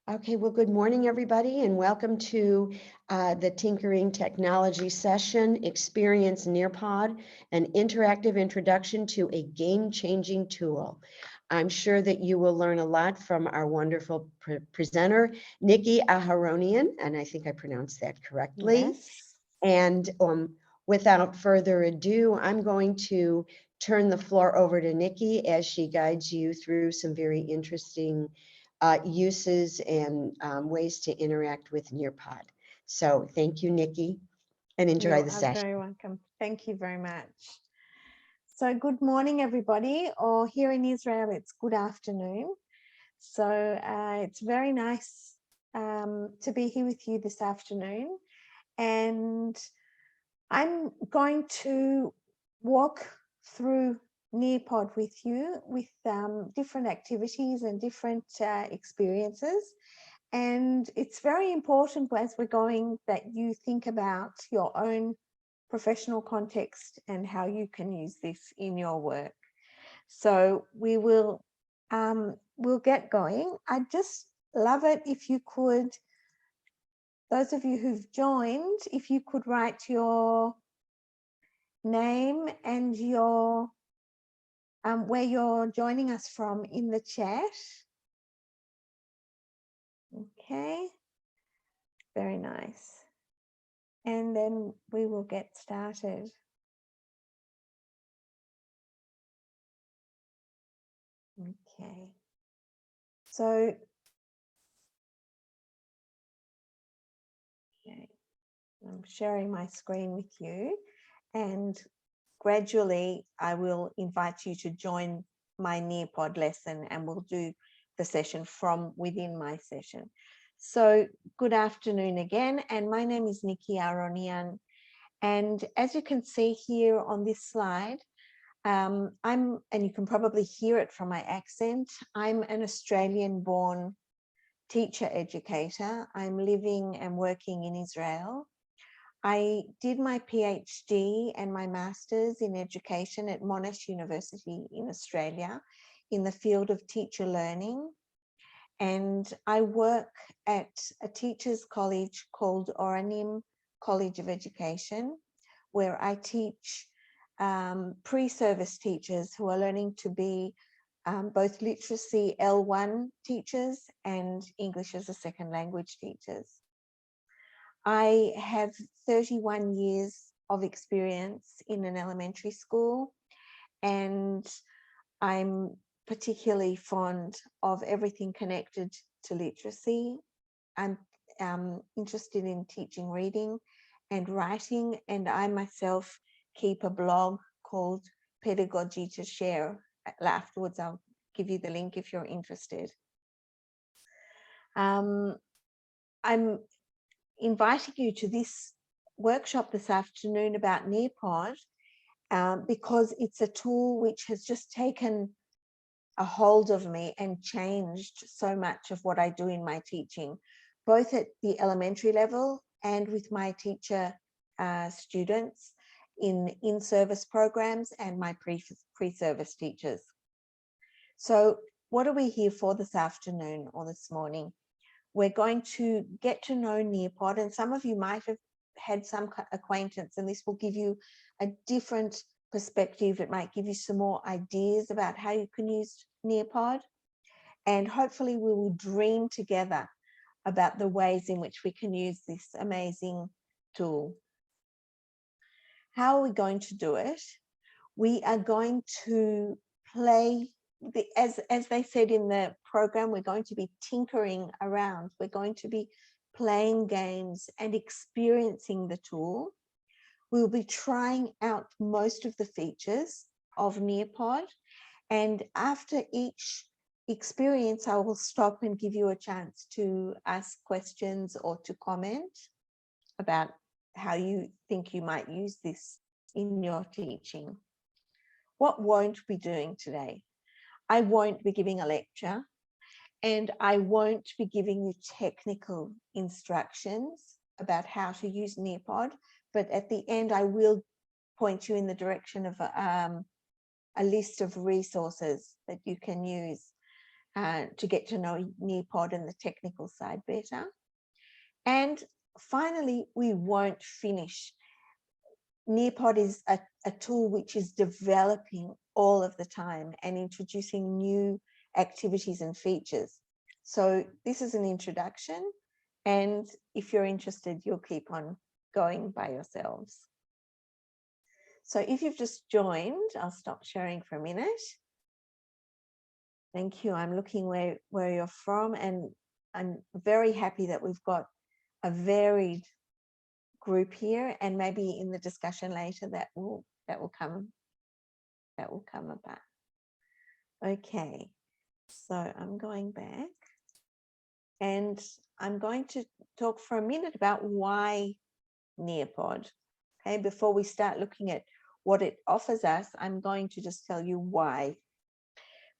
Okay, well, good morning, everybody, and welcome to the Tinkering Technology session, Experience Nearpod, an interactive introduction to a game-changing tool. I'm sure that you will learn a lot from our wonderful presenter, Nikki Aharonian, and I think I pronounced that correctly. Yes. And without further ado, I'm going to turn the floor over to Nikki as she guides you through some very interesting uses and ways to interact with Nearpod. So thank you, Nikki, and enjoy You the are session. very welcome. Thank you very much. So good morning, everybody, or here in Israel, it's good afternoon. So it's very nice to be here with you this afternoon. And I'm going to walk through Nearpod with you with different activities and different experiences. And it's very important as we're going that you think about your own professional context and how you can use this in your work. So we will we'll get going. I'd just love it if you could, those of you who've joined, if you could write your name and your where you're joining us from in the chat. Okay, very nice. And then we will get started. Okay, so okay, I'm sharing my screen with you, and gradually I will invite you to join my Nearpod lesson, and we'll do the session from within my session. So good afternoon again, and my name is Nikki Aharonian, and as you can see here on this slide, and you can probably hear it from my accent, I'm an Australian-born teacher educator. I'm living and working in Israel. I did my PhD and my master's in education at Monash University in Australia in the field of teacher learning. And I work at a teachers college called Oranim College of Education, where I teach pre-service teachers who are learning to be both literacy L1 teachers and English as a second language teachers. I have 31 years of experience in an elementary school, and I'm particularly fond of everything connected to literacy. I'm interested in teaching reading and writing, and I myself keep a blog called Pedagogy to Share. Afterwards, I'll give you the link if you're interested. I'm inviting you to this workshop this afternoon about Nearpod because it's a tool which has just taken a hold of me and changed so much of what I do in my teaching, both at the elementary level and with my teacher students in service programs and my pre-service teachers. So what are we here for this afternoon or this morning? We're going to get to know Nearpod, and some of you might have had some acquaintance, and this will give you a different perspective. It might give you some more ideas about how you can use Nearpod, and hopefully we will dream together about the ways in which we can use this amazing tool. How are we going to do it? We are going to play, as they said in the program, we're going to be tinkering around. We're going to be playing games and experiencing the tool. We'll be trying out most of the features of Nearpod, and after each experience, I will stop and give you a chance to ask questions or to comment about how you think you might use this in your teaching. What won't we be doing today? I won't be giving a lecture, and I won't be giving you technical instructions about how to use Nearpod, but at the end I will point you in the direction of a list of resources that you can use. to get to know Nearpod and the technical side better. And finally, we won't finish. Nearpod is a tool which is developing all of the time and introducing new activities and features. So this is an introduction, and if you're interested, you'll keep on going by yourselves. So if you've just joined, I'll stop sharing for a minute. Thank you. I'm looking where you're from, and I'm very happy that we've got a varied group here, and maybe in the discussion later that will come about. Okay, so I'm going back, and I'm going to talk for a minute about why Nearpod. Okay, before we start looking at what it offers us, I'm going to just tell you why.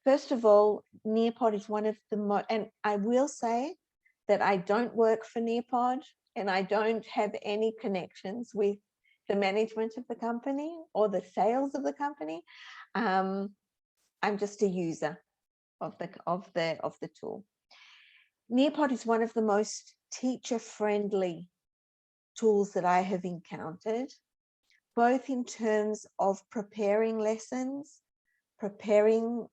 First of all, Nearpod is one of the most, and I will say that I don't work for Nearpod, and I don't have any connections with the management of the company or the sales of the company. I'm just a user of the tool. Nearpod is one of the most teacher-friendly tools that I have encountered, both in terms of preparing lessons, preparing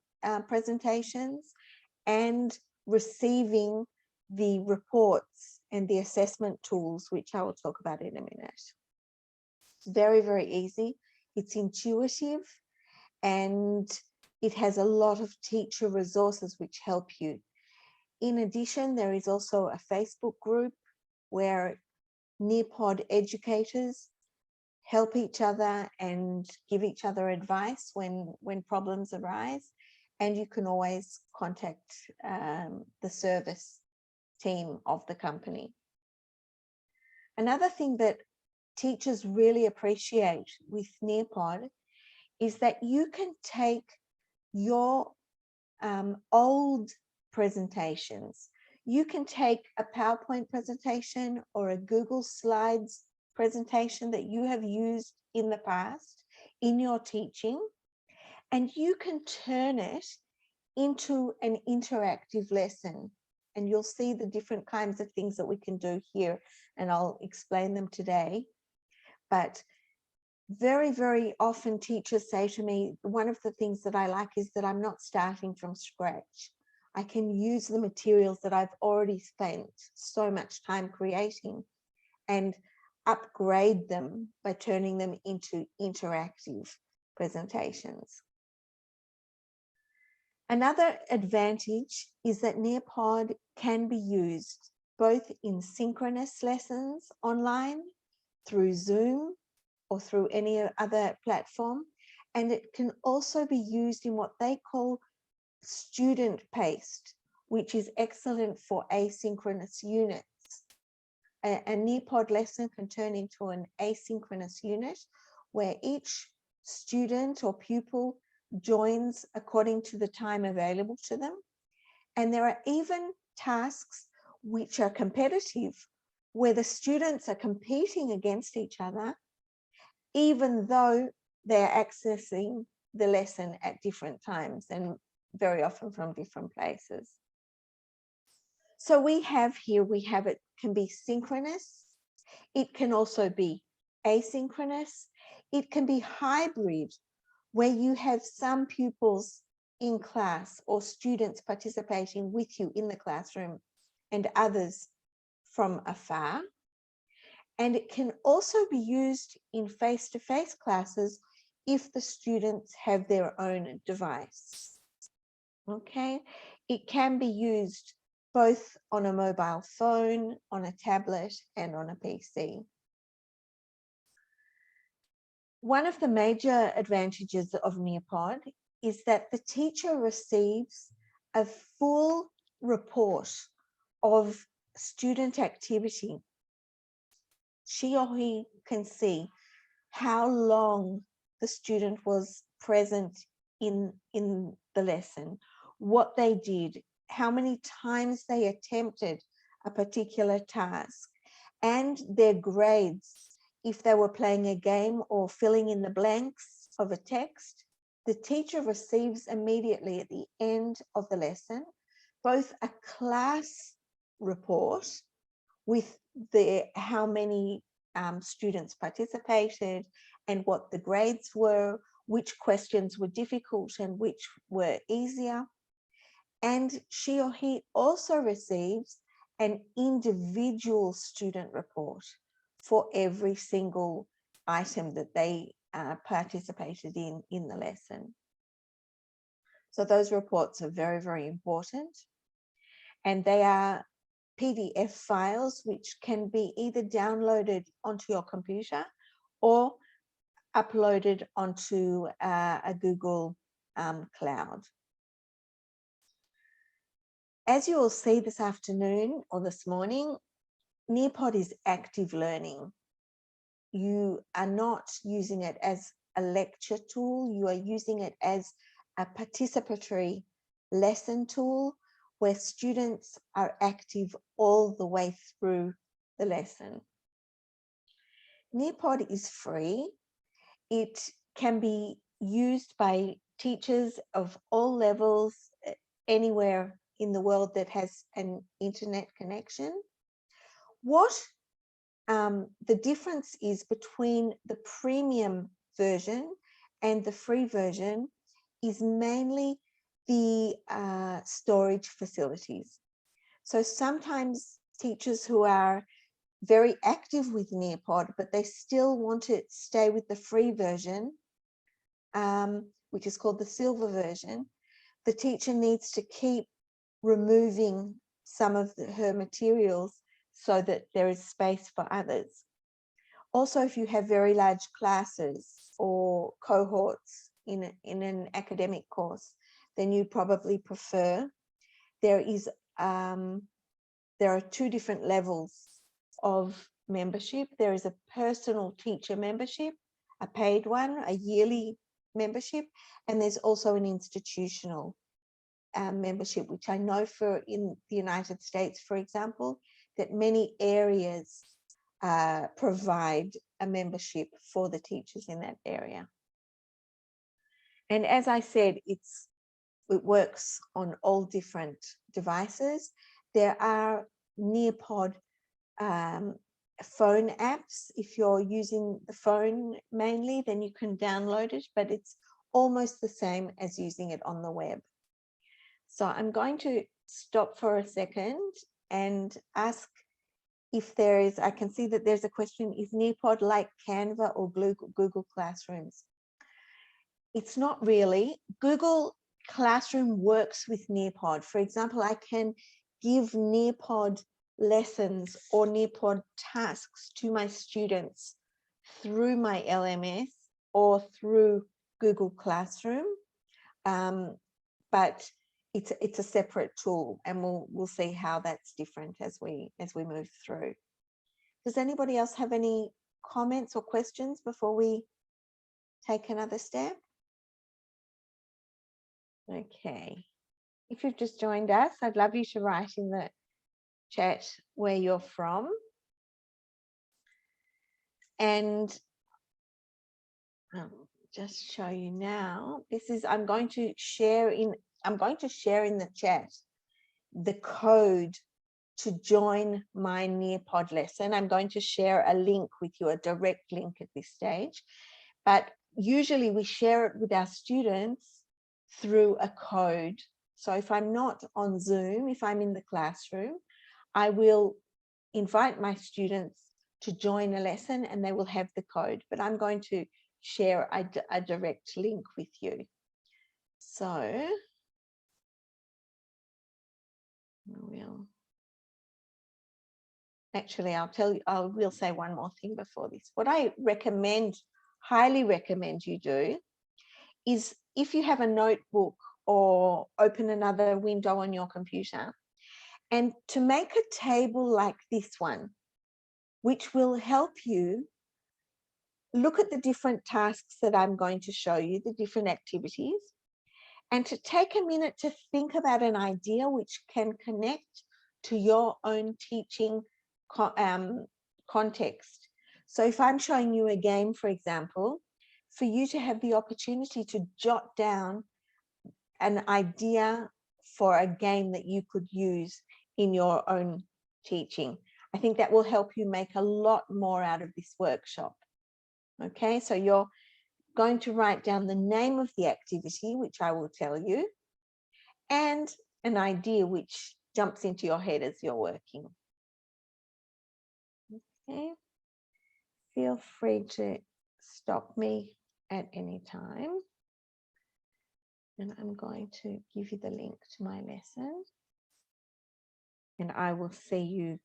presentations, and receiving the reports and the assessment tools, which I will talk about in a minute. It's very, very easy. It's intuitive, and it has a lot of teacher resources which help you. In addition, there is also a Facebook group where Nearpod educators help each other and give each other advice when problems arise, and you can always contact the service team of the company. Another thing that teachers really appreciate with Nearpod is that you can take your old presentations. You can take a PowerPoint presentation or a Google Slides presentation that you have used in the past in your teaching, and you can turn it into an interactive lesson. And you'll see the different kinds of things that we can do here, and I'll explain them today. But very, very often teachers say to me, one of the things that I like is that I'm not starting from scratch. I can use the materials that I've already spent so much time creating and upgrade them by turning them into interactive presentations. Another advantage is that Nearpod can be used both in synchronous lessons online, through Zoom, or through any other platform, and it can also be used in what they call student-paced, which is excellent for asynchronous units. A Nearpod lesson can turn into an asynchronous unit where each student or pupil joins according to the time available to them. And there are even tasks which are competitive, where the students are competing against each other, even though they're accessing the lesson at different times and very often from different places. So we have it can be synchronous. It can also be asynchronous. It can be hybrid, where you have some pupils in class or students participating with you in the classroom and others from afar. And it can also be used in face-to-face classes if the students have their own device. Okay, it can be used both on a mobile phone, on a tablet, and on a PC. One of the major advantages of Nearpod is that the teacher receives a full report of student activity. She or he can see how long the student was present in the lesson, what they did, how many times they attempted a particular task, and their grades. If they were playing a game or filling in the blanks of a text, the teacher receives immediately at the end of the lesson both a class report with how many students participated and what the grades were, which questions were difficult and which were easier. And she or he also receives an individual student report for every single item that they participated in the lesson. So those reports are very, very important. And they are PDF files which can be either downloaded onto your computer or uploaded onto a Google Cloud. As you will see this afternoon or this morning, Nearpod is active learning. You are not using it as a lecture tool. You are using it as a participatory lesson tool where students are active all the way through the lesson. Nearpod is free. It can be used by teachers of all levels anywhere in the world that has an internet connection. What the difference is between the premium version and the free version is mainly the storage facilities. So sometimes teachers who are very active with Nearpod, but they still want to stay with the free version, which is called the silver version, the teacher needs to keep removing some of her materials so that there is space for others. Also, if you have very large classes or cohorts in an academic course, then you probably prefer. There are two different levels of membership. There is a personal teacher membership, a paid one, a yearly membership, and there's also an institutional membership, which I know for in the United States, for example, that many areas provide a membership for the teachers in that area. And as I said, it works on all different devices. There are Nearpod phone apps. If you're using the phone mainly, then you can download it, but it's almost the same as using it on the web. So I'm going to stop for a second and ask if there is, I can see that there's a question, is Nearpod like Canva or Google Classrooms? It's not really. Google Classroom works with Nearpod. For example, I can give Nearpod lessons or Nearpod tasks to my students through my LMS or through Google Classroom, but it's a separate tool, and we'll see how that's different as we move through. Does anybody else have any comments or questions before we take another step? Okay. If you've just joined us, I'd love you to write in the chat where you're from. And I'll just show you now. This is, I'm going to share in the chat the code to join my Nearpod lesson. I'm going to share a link with you, a direct link at this stage, but usually we share it with our students through a code. So if I'm not on Zoom, if I'm in the classroom, I will invite my students to join a lesson and they will have the code, but I'm going to share a direct link with you. So actually, I will say one more thing before this. What I recommend, highly recommend you do is, if you have a notebook or open another window on your computer, and to make a table like this one, which will help you look at the different tasks that I'm going to show you, the different activities, and to take a minute to think about an idea which can connect to your own teaching context. So if I'm showing you a game, for example, for you to have the opportunity to jot down an idea for a game that you could use in your own teaching. I think that will help you make a lot more out of this workshop. Okay, so you're going to write down the name of the activity, which I will tell you, and an idea which jumps into your head as you're working. Okay, feel free to stop me at any time. And I'm going to give you the link to my lesson. And I will see you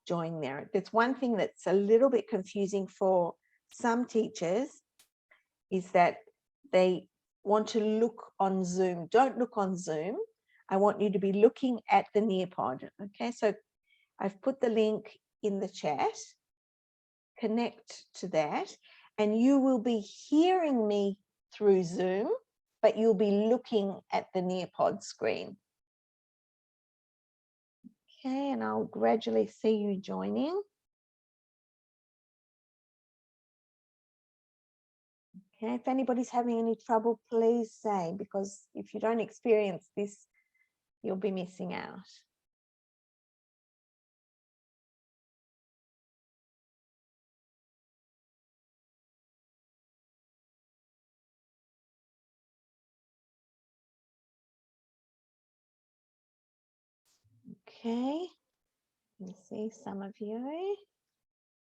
join there. There's one thing that's a little bit confusing for some teachers is that they want to look on Zoom. Don't look on Zoom. I want you to be looking at the Nearpod. Okay, so I've put the link in the chat. Connect to that, and you will be hearing me through Zoom, but you'll be looking at the Nearpod screen. Okay, and I'll gradually see you joining. Okay, if anybody's having any trouble, please say, because if you don't experience this, you'll be missing out. Okay, let me see some of you.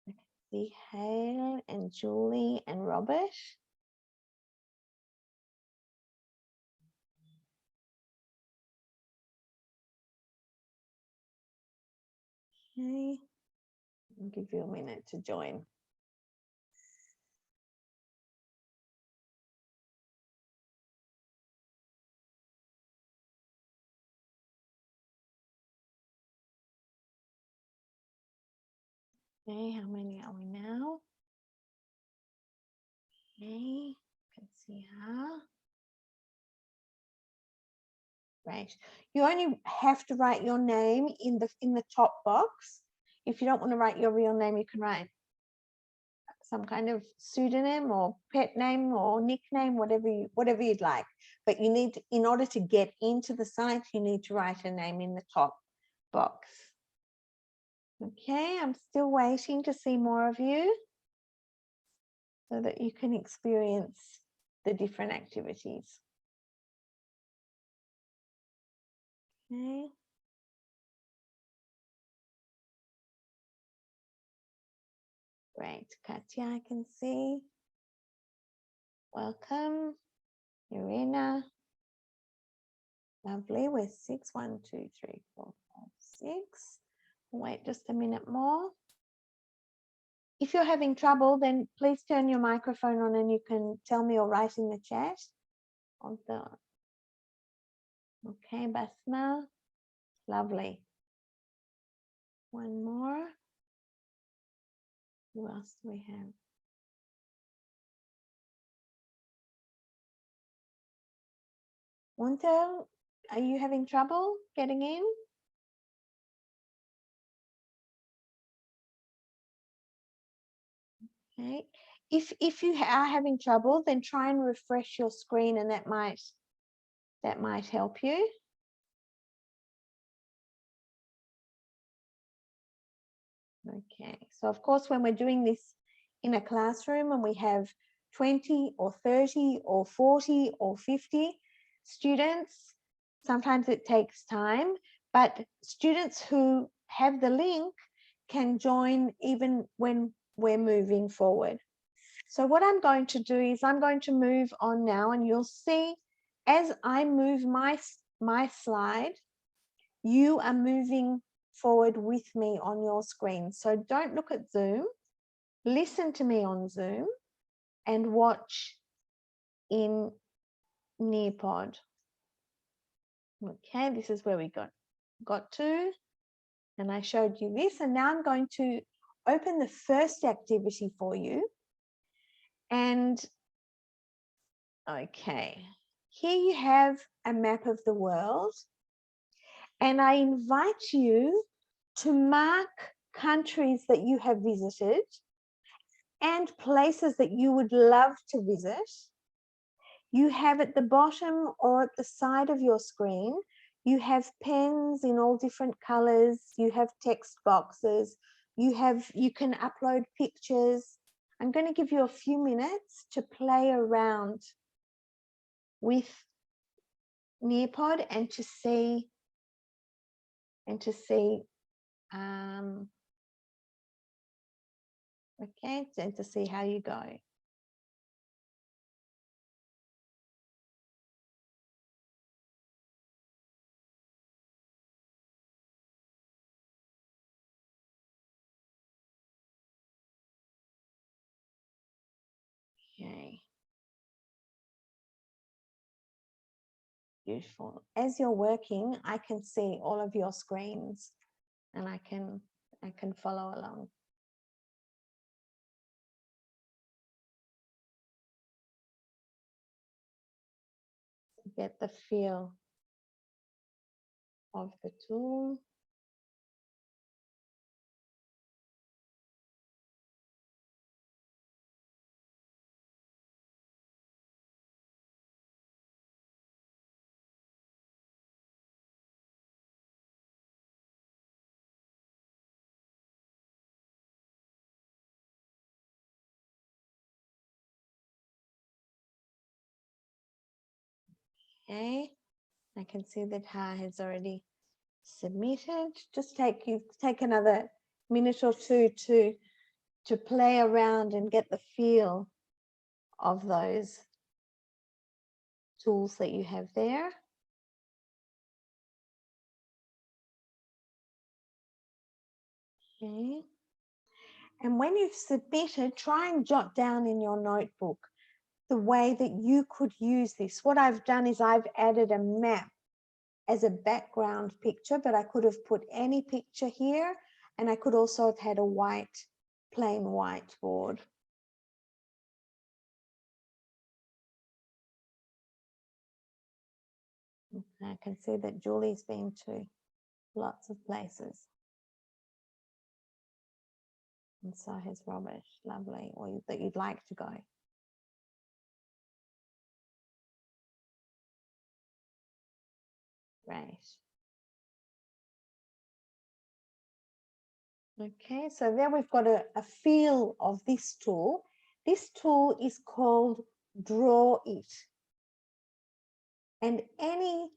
I can see Hale and Julie and Robert. Okay, I'll give you a minute to join. Okay, how many are we now? Okay, can see how. Right. You only have to write your name in the top box. If you don't want to write your real name, you can write some kind of pseudonym or pet name or nickname, whatever you'd like. But you need to, in order to get into the site, you need to write a name in the top box. Okay, I'm still waiting to see more of you so that you can experience the different activities. Okay. Great, Katya, I can see. Welcome, Irina. Lovely, we're 6, 1, 2, 3, 4, 5, 6. Wait just a minute more. If you're having trouble, then please turn your microphone on and you can tell me or write in the chat. Okay, Basma, lovely. One more. Who else do we have? Montel, are you having trouble getting in? Okay. If you are having trouble, then try and refresh your screen, and that might help you. Okay, so of course, when we're doing this in a classroom and we have 20 or 30 or 40 or 50 students, sometimes it takes time, but students who have the link can join even when we're moving forward. So what I'm going to do is I'm going to move on now, and you'll see as I move my slide, you are moving forward with me on your screen. So don't look at Zoom, listen to me on Zoom and watch in Nearpod. Okay, this is where we got to, and I showed you this, and now I'm going to open the first activity for you. And okay, here you have a map of the world, and I invite you to mark countries that you have visited and places that you would love to visit. You have at the bottom or at the side of your screen, You have pens in all different colors. You have text boxes. You can upload pictures. I'm going to give you a few minutes to play around with Nearpod and to see okay, and to see how you go. Okay. Beautiful. As you're working, I can see all of your screens and I can follow along. Get the feel of the tool. Okay, I can see that Ha has already submitted. Just take another minute or two to play around and get the feel of those tools that you have there. Okay. And when you've submitted, try and jot down in your notebook the way that you could use this. What I've done is I've added a map as a background picture, but I could have put any picture here, and I could also have had a plain white board. I can see that Julie's been to lots of places. And so has Robert. Lovely. Or that you'd like to go. Great. Okay, so there we've got a feel of this tool. This tool is called Draw It. And any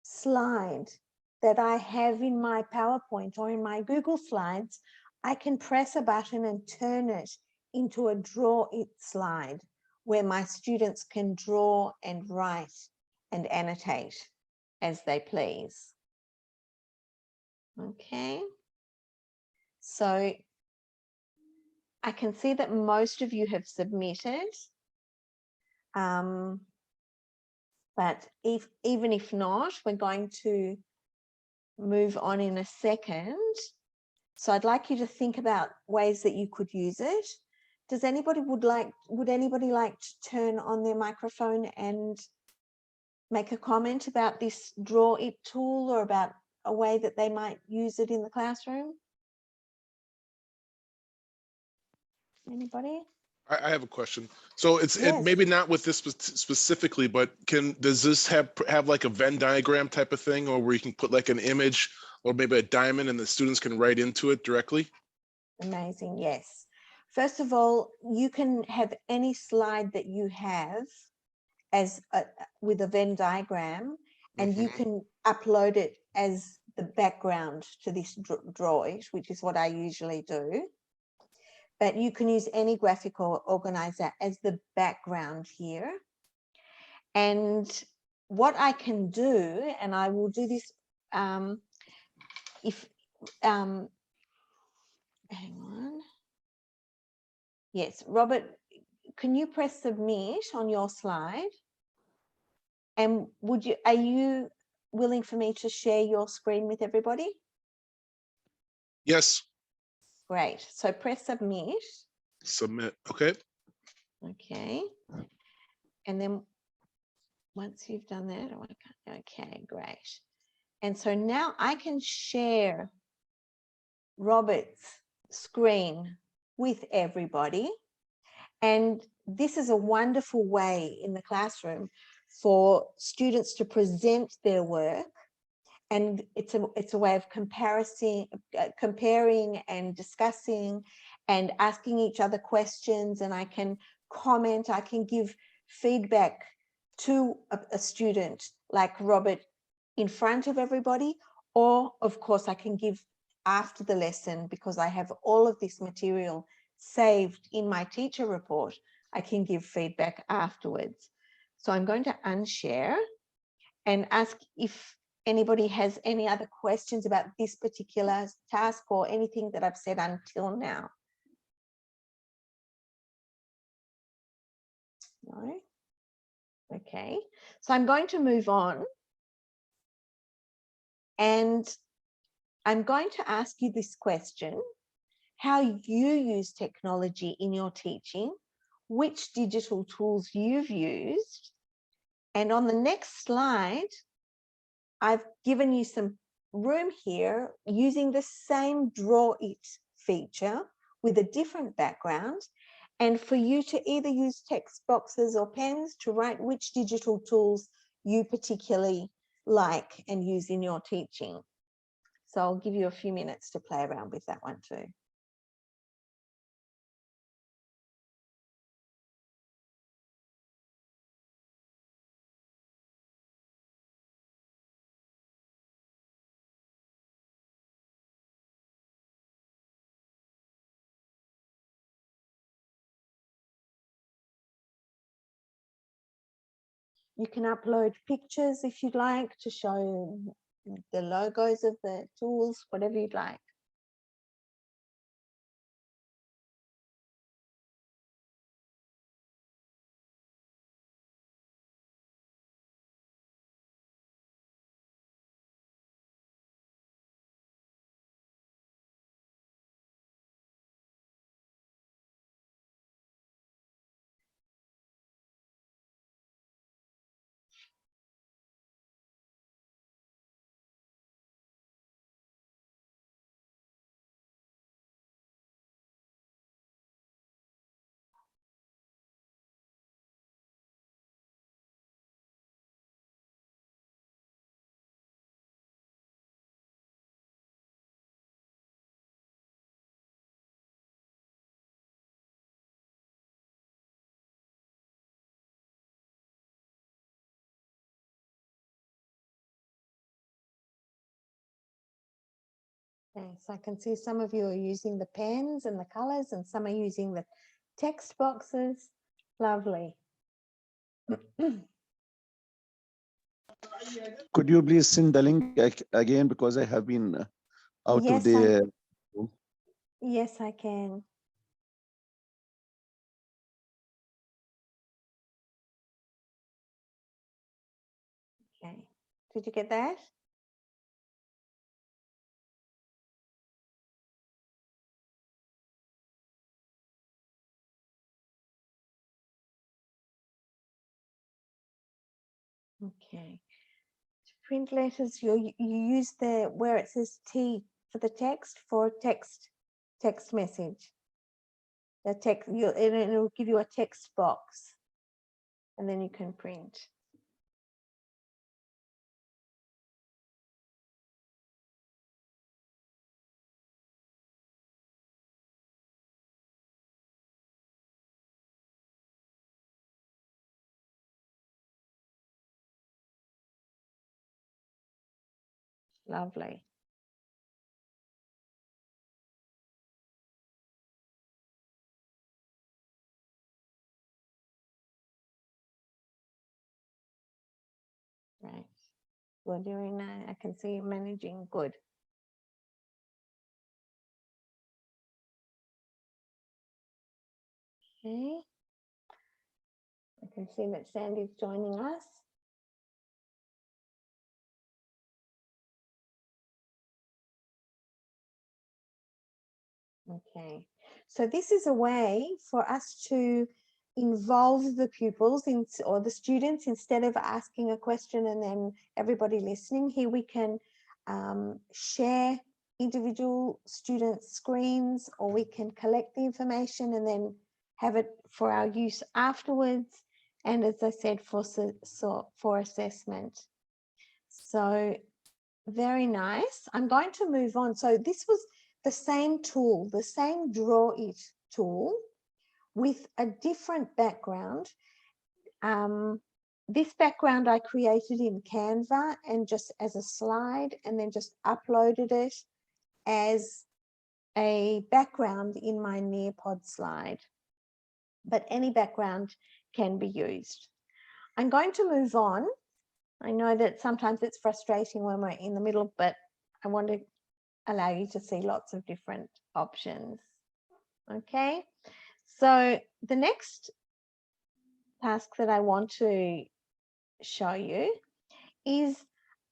slide that I have in my PowerPoint or in my Google Slides, I can press a button and turn it into a Draw It slide where my students can draw and write and annotate as they please. Okay. So I can see that most of you have submitted. But even if not, we're going to move on in a second. So I'd like you to think about ways that you could use it. Does anybody would anybody like to turn on their microphone and make a comment about this Draw It tool or about a way that they might use it in the classroom? Anybody? I have a question. So it's Yes. maybe not with this specifically, but does this have like a Venn diagram type of thing, or where you can put like an image or maybe a diamond and the students can write into it directly? Amazing, yes. First of all, you can have any slide that you have as with a Venn diagram, and you can upload it as the background to this Draw It, which is what I usually do. But you can use any graphical organizer as the background here. And what I can do, and I will do this hang on. Yes, Robert, can you press submit on your slide? And are you willing for me to share your screen with everybody? Yes. Great. So press submit. Submit. Okay. Okay. And then once you've done that, okay, great. And so now I can share Robert's screen with everybody. And this is a wonderful way in the classroom for students to present their work and it's a way of comparing and discussing and asking each other questions, and I can comment, I can give feedback to a student like Robert in front of everybody, or of course I can give after the lesson, because I have all of this material saved in my teacher report. I can give feedback afterwards. So I'm going to unshare and ask if anybody has any other questions about this particular task or anything that I've said until now. No? Okay, so I'm going to move on, and I'm going to ask you this question: how you use technology in your teaching, which digital tools you've used, and on the next slide, I've given you some room here using the same Draw It feature with a different background, and for you to either use text boxes or pens to write which digital tools you particularly like and use in your teaching. So I'll give you a few minutes to play around with that one too. You can upload pictures if you'd like to show the logos of the tools, whatever you'd like. Okay, so I can see some of you are using the pens and the colors, and some are using the text boxes. Lovely. Could you please send the link again, because I have been out of the. Yes, I can. Okay, did you get that? Okay. To print letters, you use the where it says T for the text, for text message. The text, it'll give you a text box, and then you can print. Lovely. Right. We're doing that. I can see you managing. Good. Okay. I can see that Sandy's joining us. Okay, so this is a way for us to involve the pupils or the students, instead of asking a question and then everybody listening. Here we can share individual student screens, or we can collect the information and then have it for our use afterwards. And as I said, for assessment. So Very nice. I'm going to move on. So this was the same tool, the same Draw It tool with a different background. This background I created in Canva and just as a slide, and then just uploaded it as a background in my Nearpod slide. But any background can be used. I'm going to move on. I know that sometimes it's frustrating when we're in the middle, but I want to allow you to see lots of different options. Okay, so the next task that I want to show you is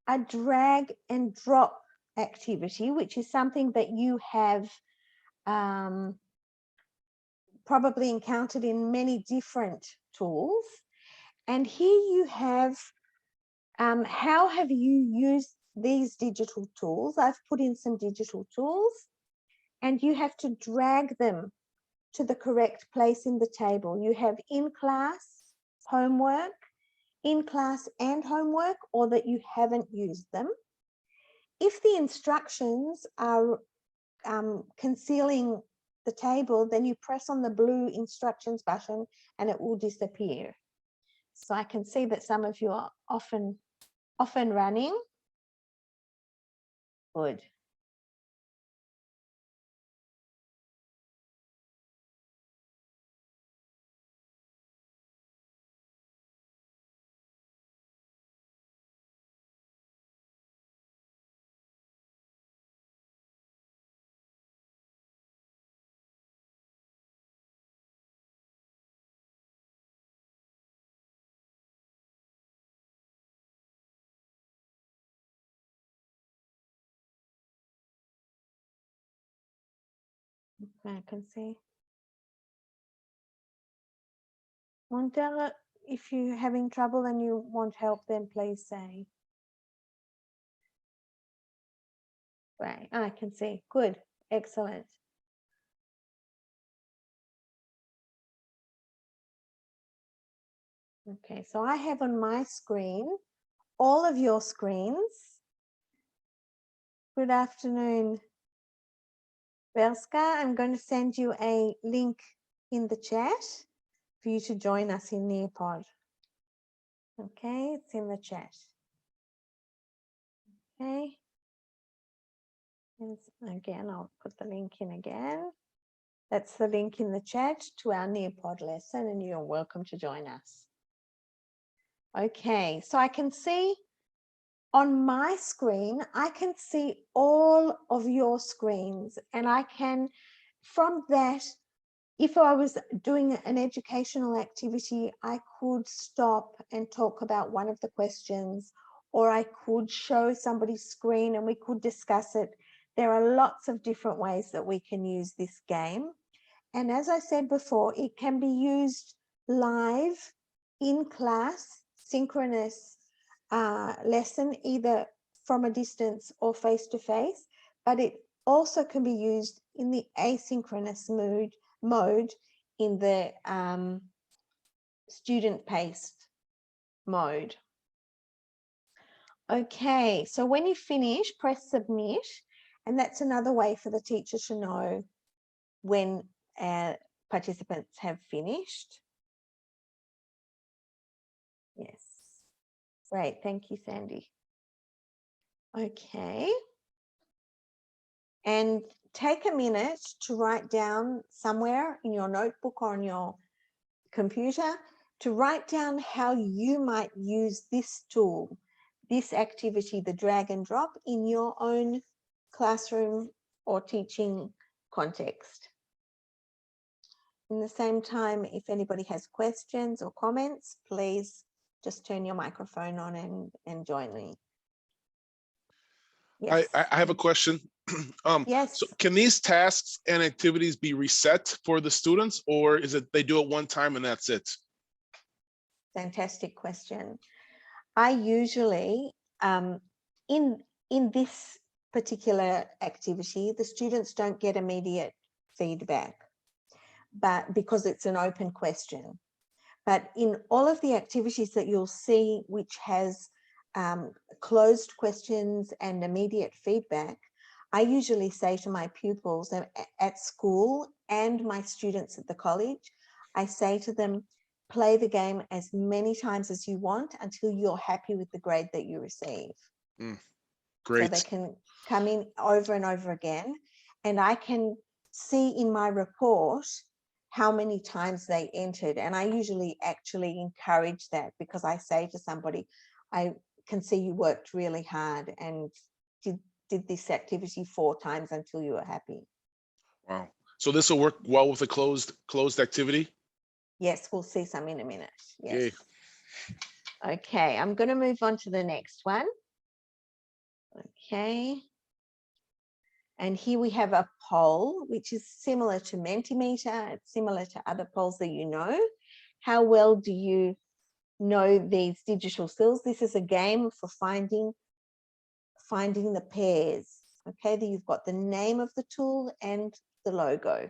a drag and drop activity, which is something that you have probably encountered in many different tools. And here you have how have you used these digital tools? I've put in some digital tools, and you have to drag them to the correct place in the table. You have in class, homework, in class and homework, or that you haven't used them. If the instructions are concealing the table, then you press on the blue instructions button and it will disappear. So I can see that some of you are often running. Good. Okay, I can see. Montella, if you're having trouble and you want help, then please say. Right, I can see. Good, excellent. Okay, so I have on my screen all of your screens. Good afternoon, Belska. I'm going to send you a link in the chat for you to join us in Nearpod. Okay, it's in the chat. Okay. And again, I'll put the link in again. That's the link in the chat to our Nearpod lesson, and you're welcome to join us. Okay, so I can see on my screen, I can see all of your screens, and I can, from that, if I was doing an educational activity, I could stop and talk about one of the questions, or I could show somebody's screen and we could discuss it. There are lots of different ways that we can use this game. And as I said before, it can be used live in class, synchronous lesson, either from a distance or face-to-face, but it also can be used in the asynchronous mode in the student-paced mode. Okay, so when you finish, press submit, and that's another way for the teacher to know when participants have finished. Yes, great, thank you, Sandy. Okay, and take a minute to write down somewhere in your notebook or on your computer to write down how you might use this tool, this activity, the drag and drop, in your own classroom or teaching context. In the same time, if anybody has questions or comments, please just turn your microphone on and join me. Yes. I have a question. Yes. So can these tasks and activities be reset for the students, or is it they do it one time and that's it? Fantastic question. I usually, in this particular activity, the students don't get immediate feedback, but because it's an open question. But in all of the activities that you'll see, which has closed questions and immediate feedback, I usually say to my pupils at school and my students at the college, I say to them, play the game as many times as you want until you're happy with the grade that you receive. Great. So they can come in over and over again, and I can see in my report how many times they entered. And I usually actually encourage that, because I say to somebody, I can see you worked really hard and did this activity 4 times until you were happy. Wow. So this will work well with a closed activity? Yes, we'll see some in a minute. Yes. Yay. Okay, I'm going to move on to the next one. Okay. And here we have a poll, which is similar to Mentimeter. It's similar to other polls that you know. How well do you know these digital skills? This is a game for finding the pairs. Okay, you've got the name of the tool and the logo.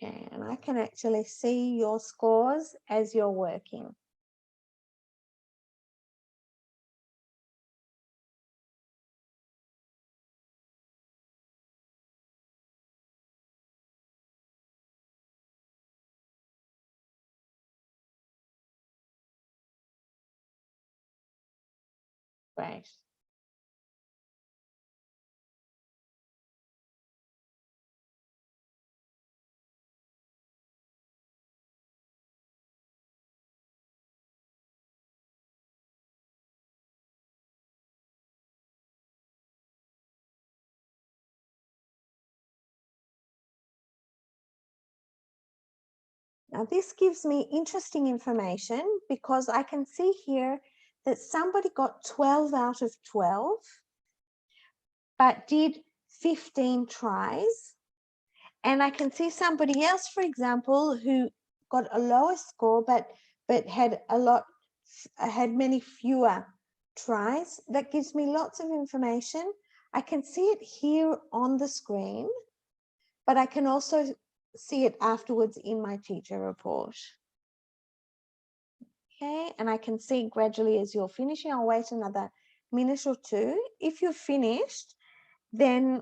Okay, and I can actually see your scores as you're working. Great. Now this gives me interesting information, because I can see here that somebody got 12 out of 12, but did 15 tries. And I can see somebody else, for example, who got a lower score, but had many fewer tries. That gives me lots of information. I can see it here on the screen, but I can also see it afterwards in my teacher report. Okay, and I can see gradually as you're finishing. I'll wait another minute or two. If you're finished, then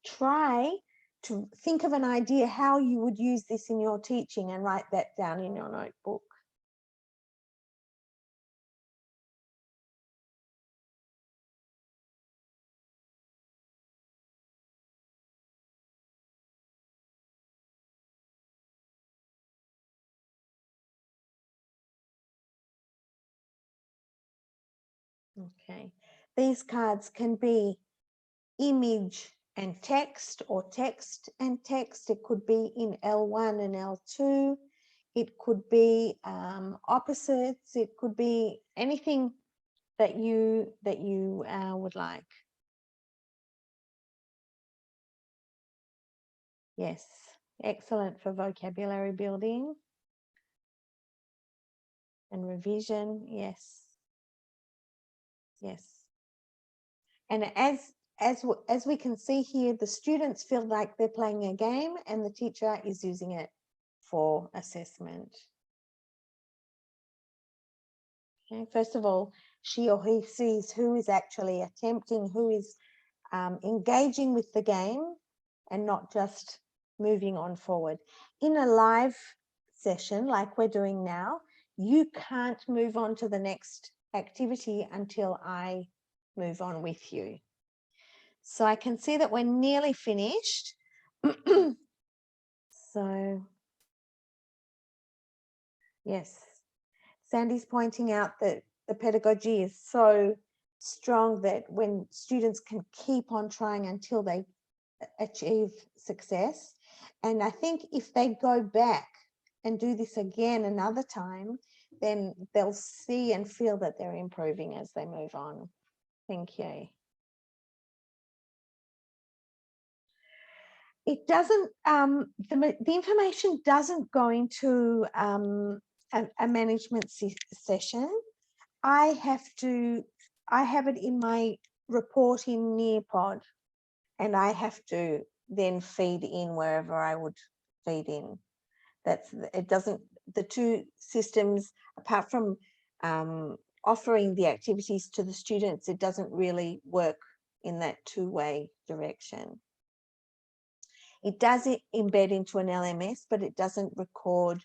try to think of an idea how you would use this in your teaching and write that down in your notebook. Okay, these cards can be image and text, or text and text. It could be in L1 and L2. It could be opposites. It could be anything that you would like. Yes, excellent for vocabulary building and revision. Yes. Yes. And as we can see here, the students feel like they're playing a game and the teacher is using it for assessment. Okay. First of all, she or he sees who is actually attempting, who is engaging with the game and not just moving on forward. In a live session like we're doing now, you can't move on to the next activity until I move on with you. So I can see that we're nearly finished. So, yes, Sandy's pointing out that the pedagogy is so strong that when students can keep on trying until they achieve success. And I think if they go back and do this again another time, then they'll see and feel that they're improving as they move on. Thank you. It doesn't, the information doesn't go into a management session. I have it in my report in Nearpod, and I have to then feed in wherever I would feed in. It doesn't, the two systems, apart from offering the activities to the students, it doesn't really work in that two-way direction. It does embed into an LMS, but it doesn't record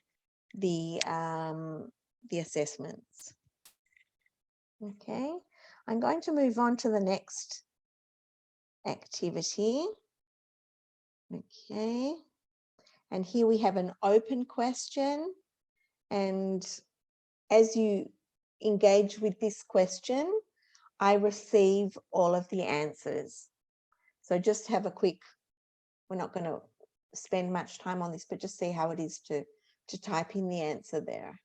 the assessments. Okay, I'm going to move on to the next activity. Okay, and here we have an open question, and as you engage with this question, I receive all of the answers. So just have a quick, we're not going to spend much time on this, but just see how it is to type in the answer there.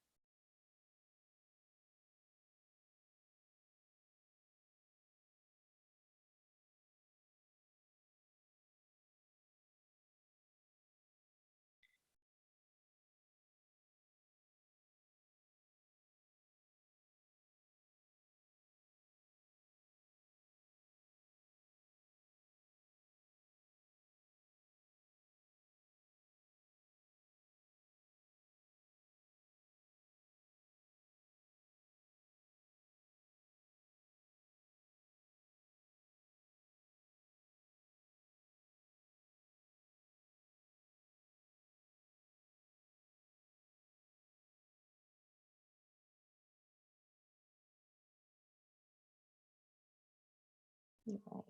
Okay.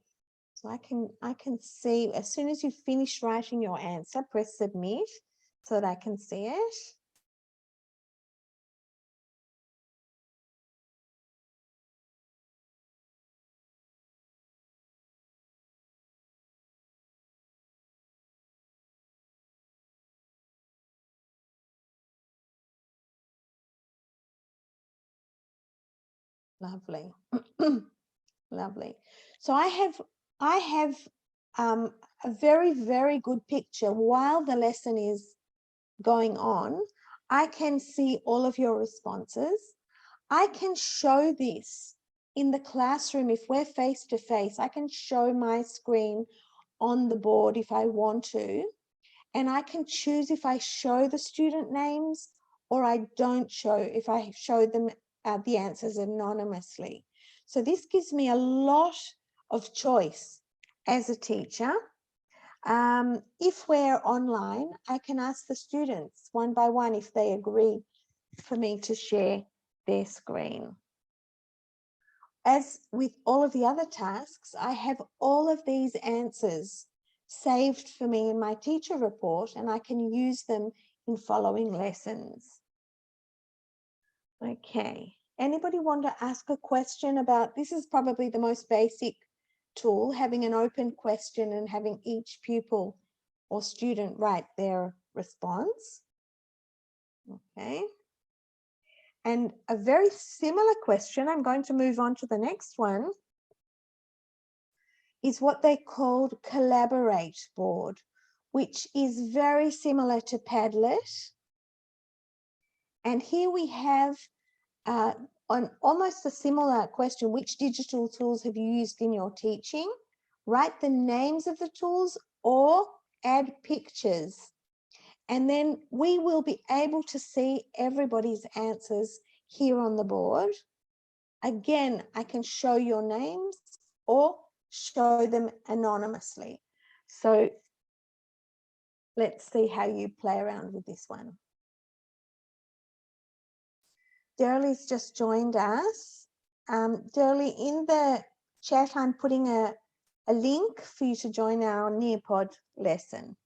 So I can see, as soon as you finish writing your answer, press submit so that I can see it. Lovely. Lovely. So I have a very, very good picture while the lesson is going on. I can see all of your responses. I can show this in the classroom. If we're face to face, I can show my screen on the board if I want to, and I can choose if I show the student names or I don't show, if I show them the answers anonymously. So this gives me a lot of choice as a teacher. If we're online, I can ask the students one by one if they agree for me to share their screen. As with all of the other tasks, I have all of these answers saved for me in my teacher report, and I can use them in following lessons. Okay, anybody want to ask a question about, this is probably the most basic tool, having an open question and having each pupil or student write their response. Okay. And a very similar question, I'm going to move on to the next one, is what they called Collaborate board, which is very similar to Padlet. And here we have on almost a similar question, which digital tools have you used in your teaching? Write the names of the tools or add pictures. And then we will be able to see everybody's answers here on the board. Again, I can show your names or show them anonymously. So let's see how you play around with this one. Derly's just joined us. Derly, in the chat, I'm putting a a link for you to join our Nearpod lesson.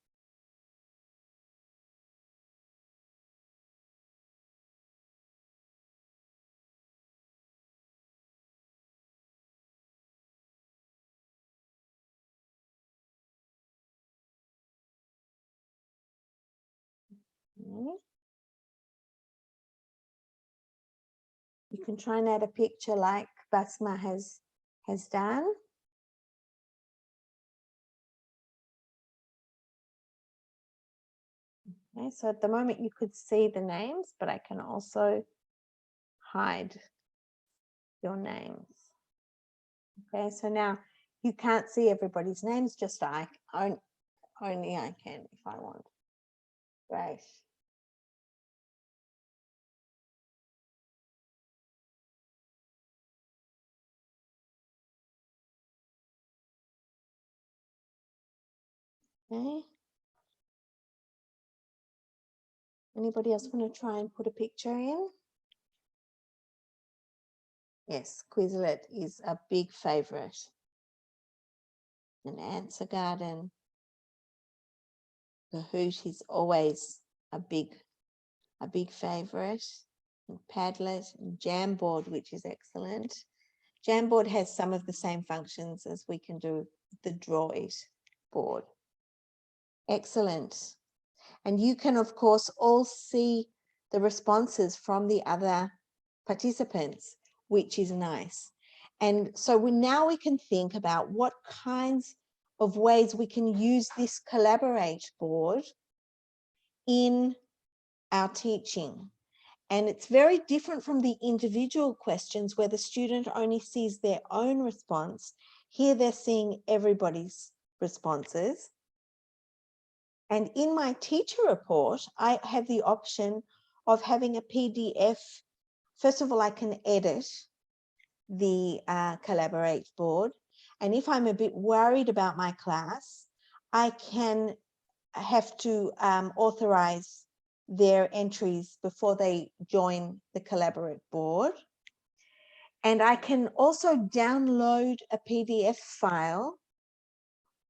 Okay. You can try and add a picture like Basma has done. Okay, so at the moment you could see the names, but I can also hide your names. Okay, so now you can't see everybody's names, just only I can if I want. Great. Okay. Anybody else want to try and put a picture in? Yes, Quizlet is a big favorite. And Answer Garden. Kahoot is always a big favorite. And Padlet and Jamboard, which is excellent. Jamboard has some of the same functions as we can do the Draw It board. Excellent. And you can, of course, all see the responses from the other participants, which is nice. And so now we can think about what kinds of ways we can use this Collaborate board in our teaching. And it's very different from the individual questions where the student only sees their own response. Here they're seeing everybody's responses. And in my teacher report, I have the option of having a PDF. First of all, I can edit the Collaborate board. And if I'm a bit worried about my class, I can have to authorize their entries before they join the Collaborate board. And I can also download a PDF file.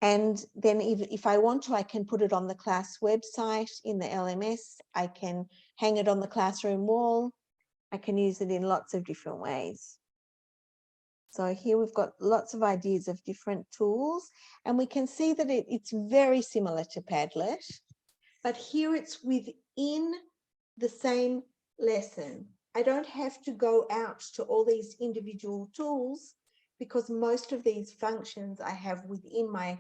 And then if I want to, I can put it on the class website in the LMS. I can hang it on the classroom wall. I can use it in lots of different ways. So here we've got lots of ideas of different tools, and we can see that it's very similar to Padlet, but here it's within the same lesson. I don't have to go out to all these individual tools because most of these functions I have within my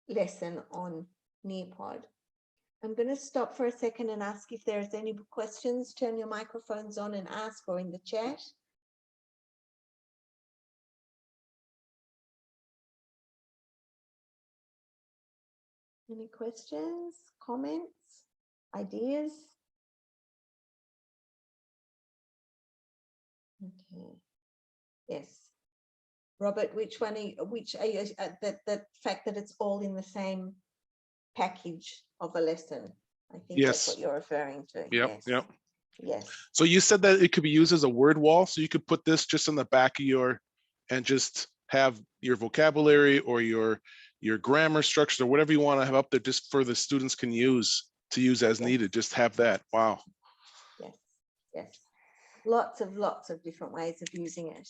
lesson on Nearpod. I'm going to stop for a second and ask if there's any questions. Turn your microphones on and ask, or in the chat. Any questions, comments, ideas? Okay. Yes. Robert, which are you, the fact that it's all in the same package of a lesson? I think that's what you're referring to. Yep, Yes. yep. Yes. So you said that it could be used as a word wall. So you could put this just on the back of and just have your vocabulary or your grammar structure or whatever you want to have up there just for the students can use as needed. Just have that. Wow. Yes. Yes. Lots of different ways of using it.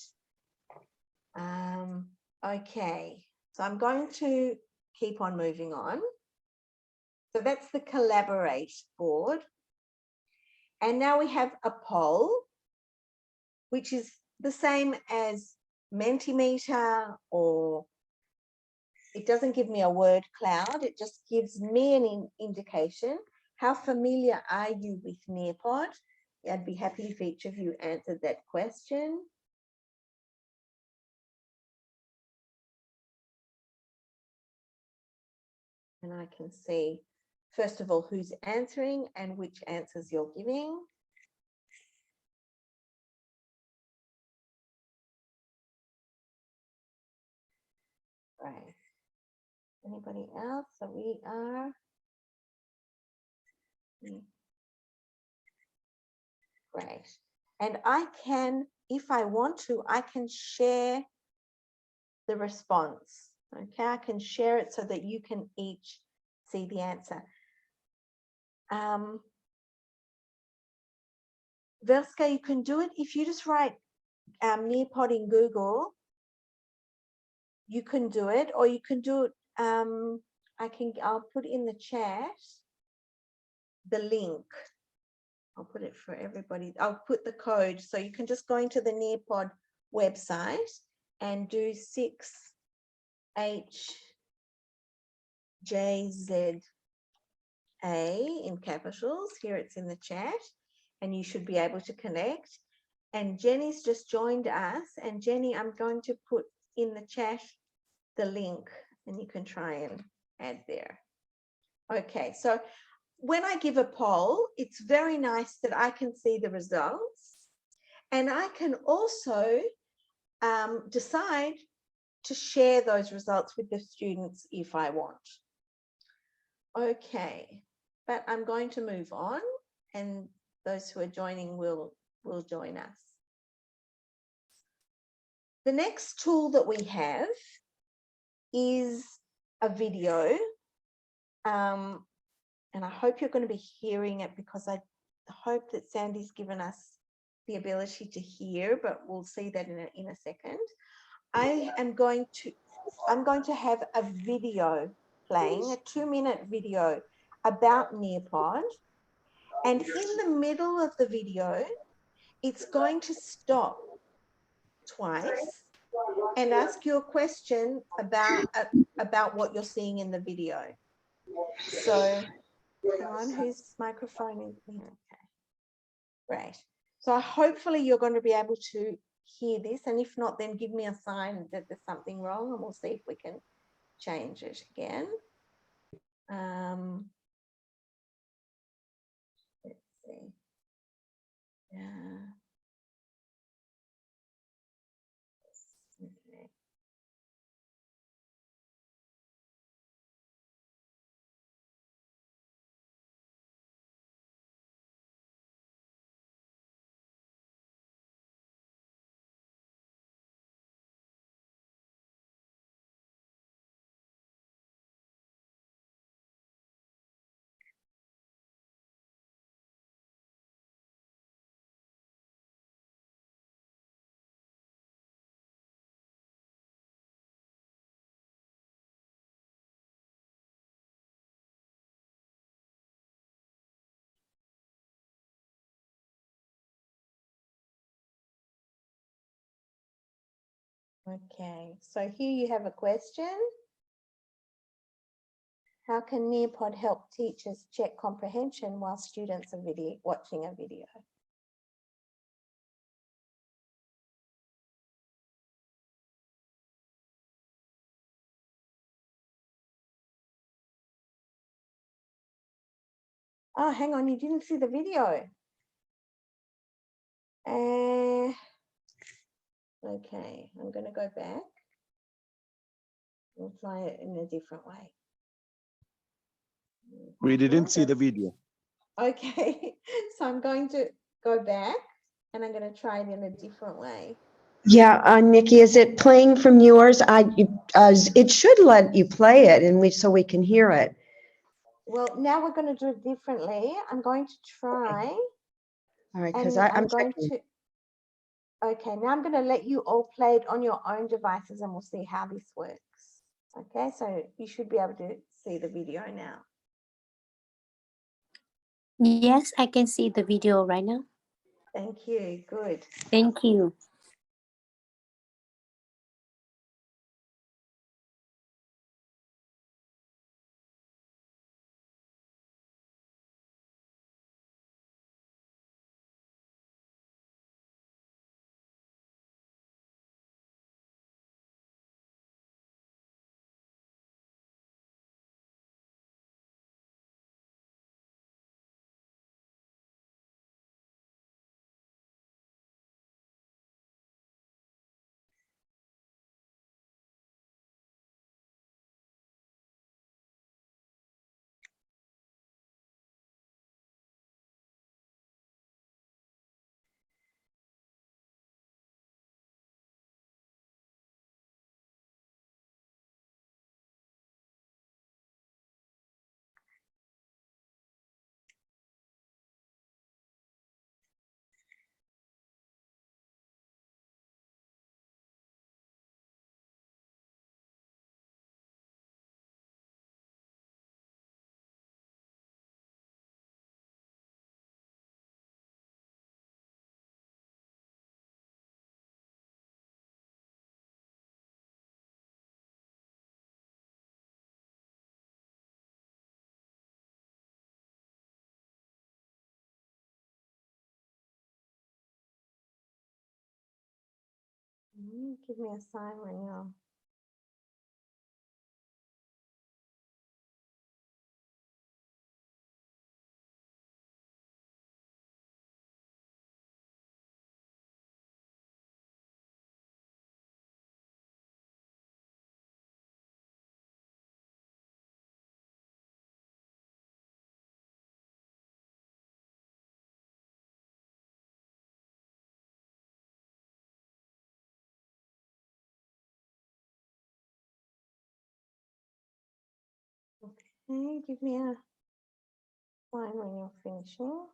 Okay, so I'm going to keep on moving on. So that's the Collaborate board. And now we have a poll, which is the same as Mentimeter, or it doesn't give me a word cloud. It just gives me an indication. How familiar are you with Nearpod? I'd be happy if each of you answered that question. And I can see, first of all, who's answering and which answers you're giving. Right. Anybody else? So we are. Great. And I can, if I want to, I can share the response. Okay, I can share it so that you can each see the answer. Velska, you can do it if you just write Nearpod in Google. You can do it, or you can do it. I'll put in the chat the link. I'll put it for everybody. I'll put the code, so you can just go into the Nearpod website and do 6HJZA in capitals. Here it's in the chat, and you should be able to connect. And Jenny's just joined us, and Jenny, I'm going to put in the chat the link, and you can try and add there. Okay, so when I give a poll, it's very nice that I can see the results, and I can also decide to share those results with the students if I want. Okay, but I'm going to move on, and those who are joining will join us. The next tool that we have is a video. And I hope you're going to be hearing it, because I hope that Sandy's given us the ability to hear, but we'll see that in a second. I'm going to have a video playing, a 2-minute video about Nearpod. And in the middle of the video, it's going to stop twice and ask you a question about what you're seeing in the video. So, hang on, whose microphone is here? Okay, great. So hopefully you're going to be able to hear this, and if not, then give me a sign that there's something wrong, and we'll see if we can change it again. Let's see. Yeah. Okay. Okay, so here you have a question. How can Nearpod help teachers check comprehension while students are watching a video? Oh, hang on, you didn't see the video. Okay, I'm going to go back. We'll try it in a different way. We didn't see the video. Okay, so I'm going to go back, and I'm going to try it in a different way. Yeah, Nikki, is it playing from yours? It should let you play it, and so we can hear it. Well, now we're going to do it differently. I'm going to try. All right, And because I'm going to. Okay, now I'm going to let you all play it on your own devices, and we'll see how this works. Okay, so you should be able to see the video now. Yes, I can see the video right now. Thank you. Good. Thank you. Give me a sign when you're. Okay, give me a sign when you're finishing.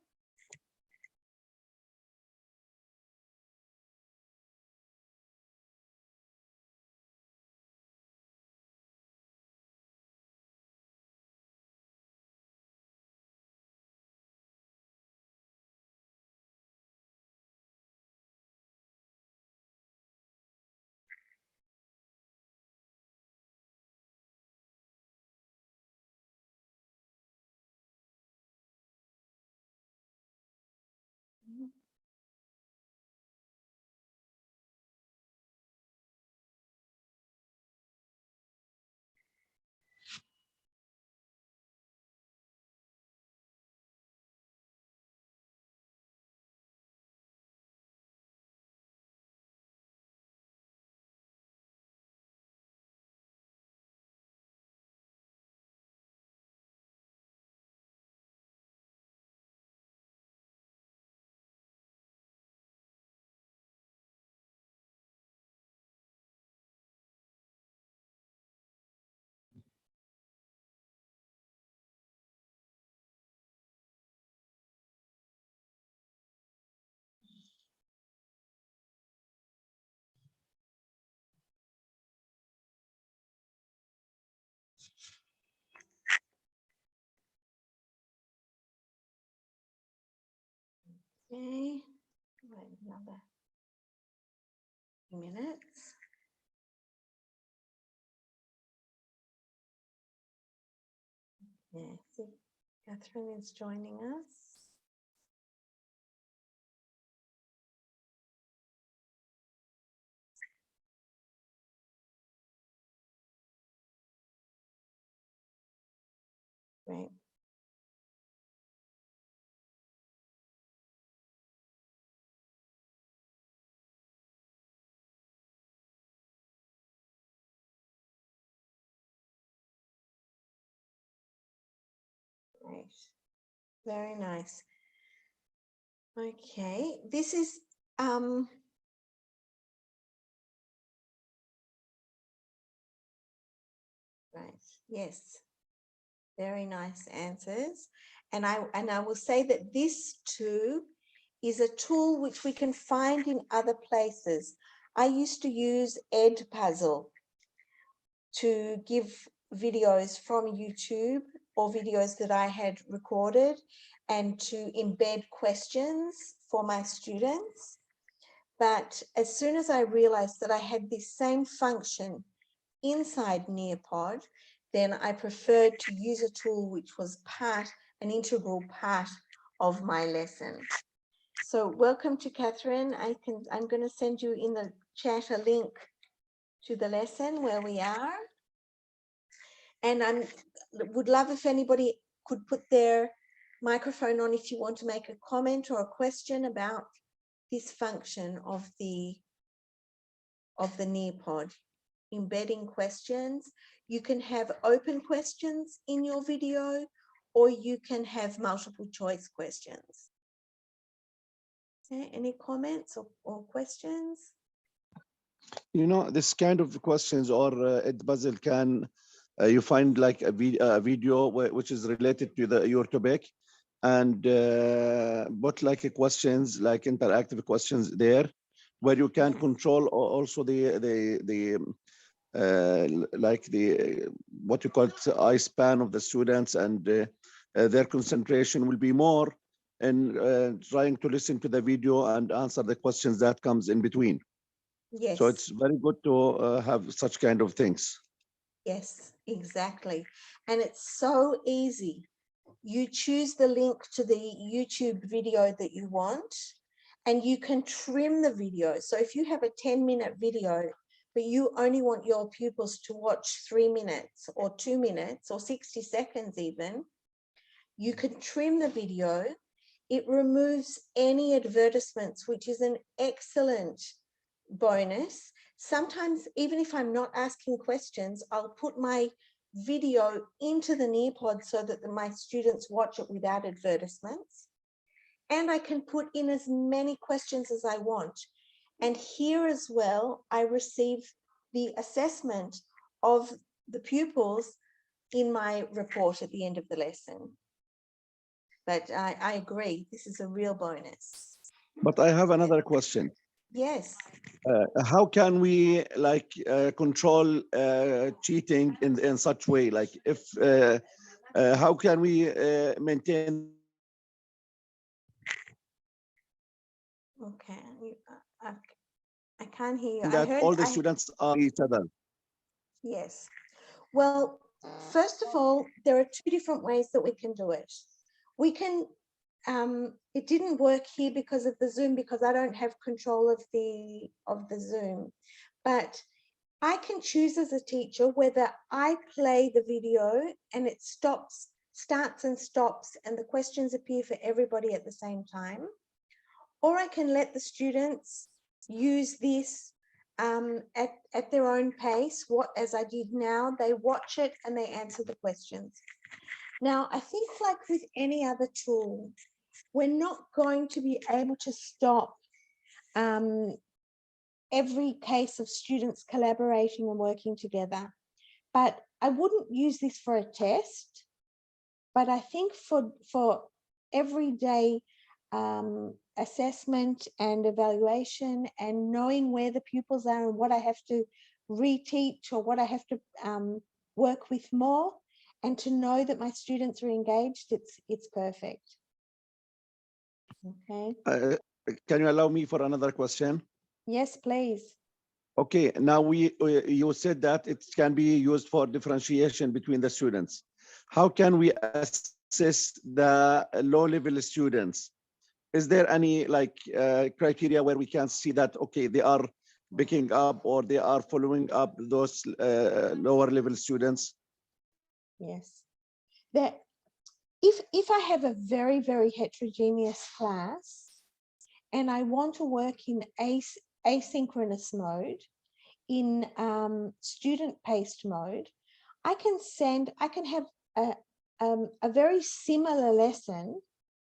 Okay, wait another few minutes. Yeah, see, Catherine is joining us. Great. Great. Very nice. Okay, this is right. Yes. Very nice answers. And I will say that this too is a tool which we can find in other places. I used to use Edpuzzle to give videos from YouTube or videos that I had recorded and to embed questions for my students. But as soon as I realized that I had this same function inside Nearpod, then I preferred to use a tool which was an integral part of my lesson. So welcome to Catherine. I'm going to send you in the chat a link to the lesson where we are. And I would love if anybody could put their microphone on if you want to make a comment or a question about this function of the Nearpod. Embedding questions. You can have open questions in your video, or you can have multiple choice questions. Okay, any comments or questions? You know, this kind of questions or Edpuzzle can, you find like a video which is related to your topic and put like questions, like interactive questions there, where you can control also like what you call it, eye span of the students, and their concentration will be more in trying to listen to the video and answer the questions that comes in between. Yes. So it's very good to have such kind of things. Yes, exactly. And it's so easy. You choose the link to the YouTube video that you want, and you can trim the video. So if you have a 10-minute video, but you only want your pupils to watch 3 minutes or 2 minutes or 60 seconds even, you can trim the video. It removes any advertisements, which is an excellent bonus. Sometimes, even if I'm not asking questions, I'll put my video into the Nearpod so that my students watch it without advertisements. And I can put in as many questions as I want. And here as well, I receive the assessment of the pupils in my report at the end of the lesson. But I agree, this is a real bonus. But I have another question. Yes. How can we control cheating in such way? Like if how can we maintain? Okay. I can't hear you. That all the students are each other. Yes. Well, first of all, there are 2 different ways that we can do it. We can, it didn't work here because of the Zoom, because I don't have control of the Zoom, but I can choose as a teacher whether I play the video and it starts and stops, and the questions appear for everybody at the same time, or I can let the students use this at their own pace. As I did now, they watch it and they answer the questions. Now, I think like with any other tool, we're not going to be able to stop every case of students collaborating and working together. But I wouldn't use this for a test. But I think for everyday assessment and evaluation, and knowing where the pupils are and what I have to reteach or what I have to work with more, and to know that my students are engaged, it's perfect. Okay. Can you allow me for another question? Yes, please. Okay, now you said that it can be used for differentiation between the students. How can we assess the low-level students? Is there any criteria where we can see that, okay, they are picking up or they are following up those lower-level students? Yes. That if I have a very, very heterogeneous class and I want to work in asynchronous mode, in student-paced mode, I can have a very similar lesson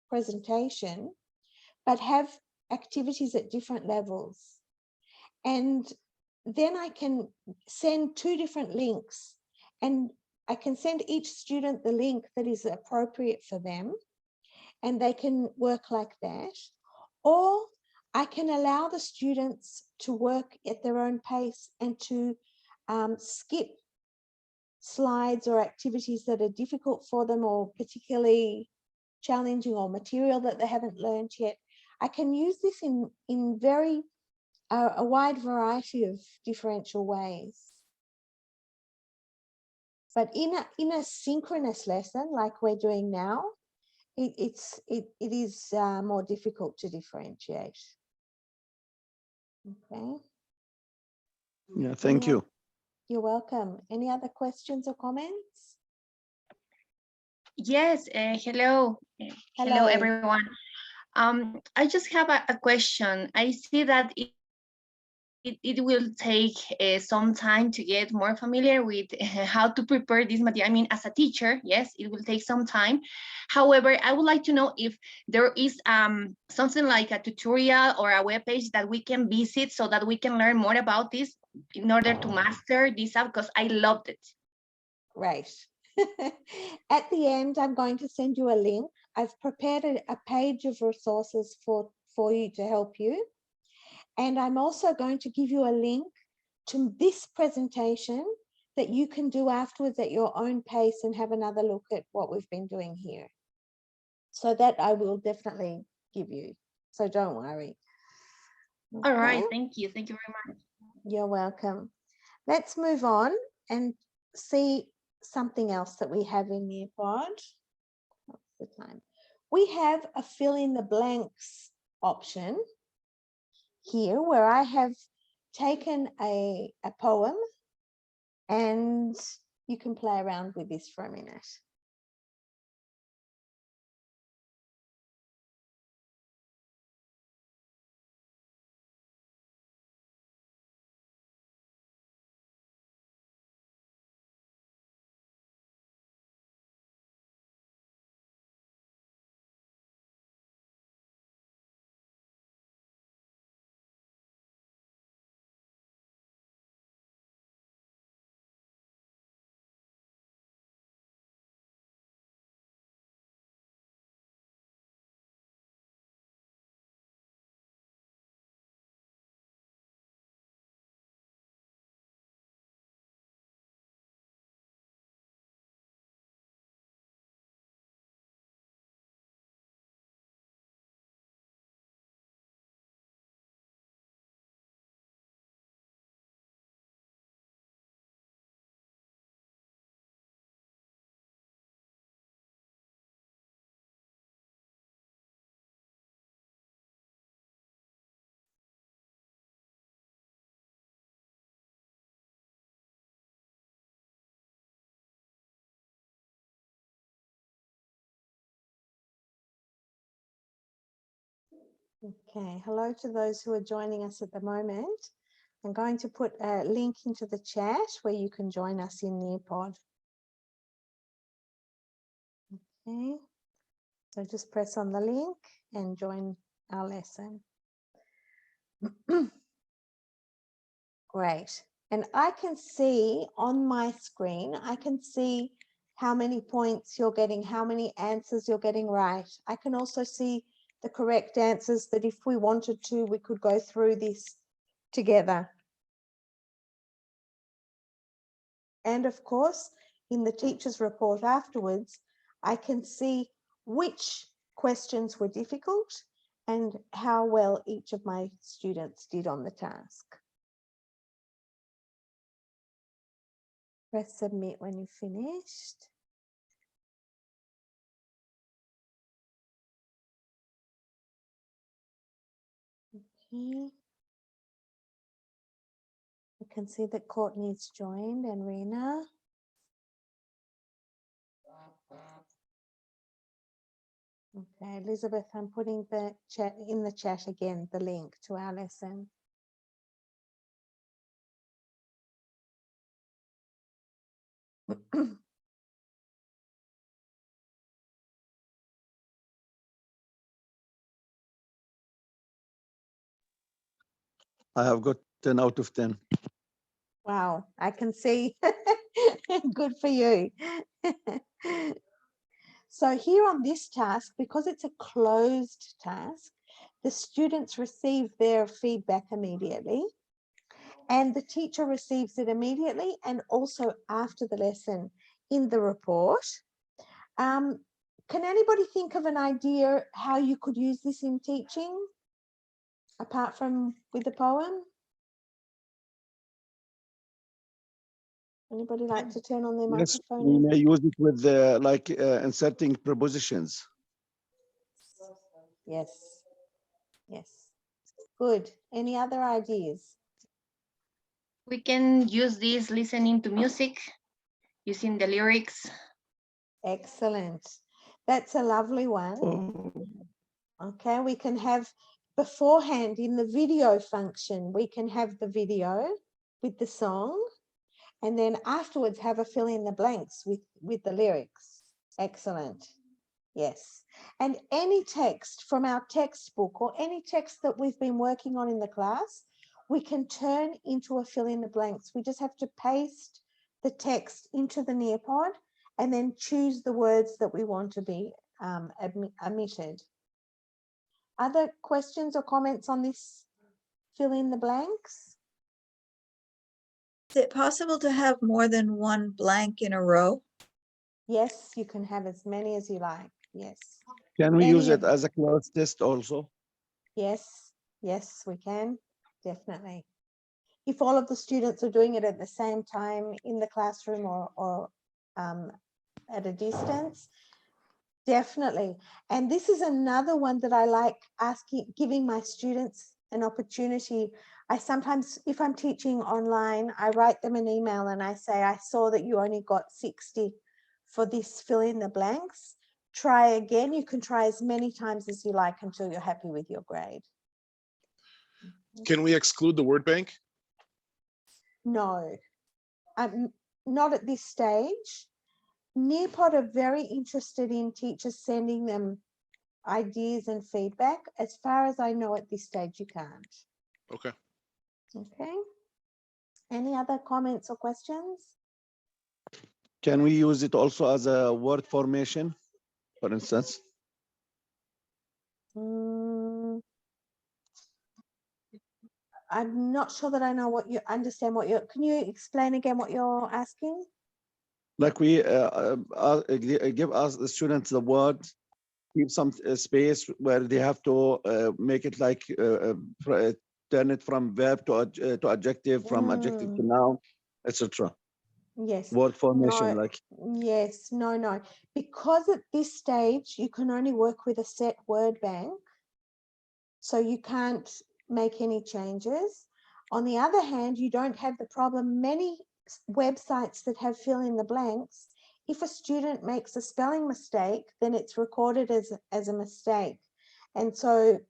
presentation, but have activities at different levels. And then I can send 2 different links, and I can send each student the link that is appropriate for them, and they can work like that. Or I can allow the students to work at their own pace and to skip slides or activities that are difficult for them or particularly challenging, or material that they haven't learned yet. I can use this in very a wide variety of differential ways. But in a synchronous lesson like we're doing now, it is more difficult to differentiate. Okay. Yeah, thank you. You're welcome. Any other questions or comments? Yes, hello. Hello, everyone. I just have a question. I see that it will take some time to get more familiar with how to prepare this material. I mean, as a teacher, yes, it will take some time. However, I would like to know if there is something like a tutorial or a web page that we can visit so that we can learn more about this in order to master this app, because I loved it. Right. At the end, I'm going to send you a link. I've prepared a page of resources for you to help you. And I'm also going to give you a link to this presentation that you can do afterwards at your own pace and have another look at what we've been doing here. So that I will definitely give you. So don't worry. Okay. All right. Thank you. Thank you very much. You're welcome. Let's move on and see something else that we have in Nearpod. What's the time? We have a fill in the blanks option here where I have taken a poem, and you can play around with this for a minute. Okay, hello to those who are joining us at the moment. I'm going to put a link into the chat where you can join us in Nearpod. Okay, so just press on the link and join our lesson. Great. And I can see on my screen, I can see how many points you're getting, how many answers you're getting right. I can also see the correct answers that if we wanted to, we could go through this together. And of course, in the teacher's report afterwards, I can see which questions were difficult and how well each of my students did on the task. Press submit when you've finished. Okay. You can see that Courtney's joined and Rena. Okay, Elizabeth, I'm putting the chat in the chat again, the link to our lesson. I have got 10 out of 10. Wow, I can see. Good for you. So here on this task, because it's a closed task, the students receive their feedback immediately, and the teacher receives it immediately and also after the lesson in the report. Can anybody think of an idea how you could use this in teaching, apart from with the poem? Anybody like to turn on their Yes, microphone? we may use it with like inserting prepositions. Yes, yes. Good. Any other ideas? We can use this listening to music, using the lyrics. Excellent. That's a lovely one. Oh. Okay, we can have beforehand in the video function, we can have the video with the song, and then afterwards have a fill in the blanks with the lyrics. Excellent. Yes. And any text from our textbook or any text that we've been working on in the class, we can turn into a fill in the blanks. We just have to paste the text into the Nearpod and then choose the words that we want to be omitted. Other questions or comments on this fill in the blanks? Is it possible to have more than one blank in a row? Yes, you can have as many as you like. Yes. Can we use Any it as a class test also? Yes, yes, we can, definitely. If all of the students are doing it at the same time in the classroom or at a distance, definitely. And this is another one that I like asking, giving my students an opportunity. I sometimes, if I'm teaching online, I write them an email and I say, I saw that you only got 60 for this, fill in the blanks. Try again. You can try as many times as you like until you're happy with your grade. Can we exclude the word bank? No, not at this stage. Nearpod are very interested in teachers sending them ideas and feedback. As far as I know, at this stage, you can't. Okay. Okay. Any other comments or questions? Can we use it also as a word formation, for instance? I'm not sure that I know what you understand. Can you explain again what you're asking? Like we give us the students the word, keep some space where they have to make it like turn it from verb to adjective, from adjective to noun, etc. Yes. Word formation, No. like. Yes. No. Because at this stage you can only work with a set word bank, so you can't make any changes. On the other hand, you don't have the problem. Many websites that have fill in the blanks, if a student makes a spelling mistake, then it's recorded as a mistake. And so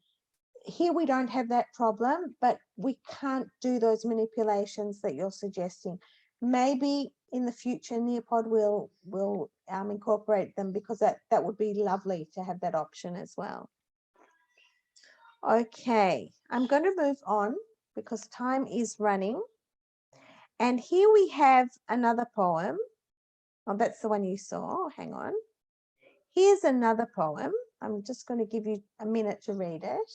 here we don't have that problem, but we can't do those manipulations that you're suggesting. Maybe in the future, Nearpod will incorporate them, because that would be lovely to have that option as well. Okay, I'm going to move on because time is running. And here we have another poem. Oh, that's the one you saw. Hang on. Here's another poem. I'm just going to give you a minute to read it.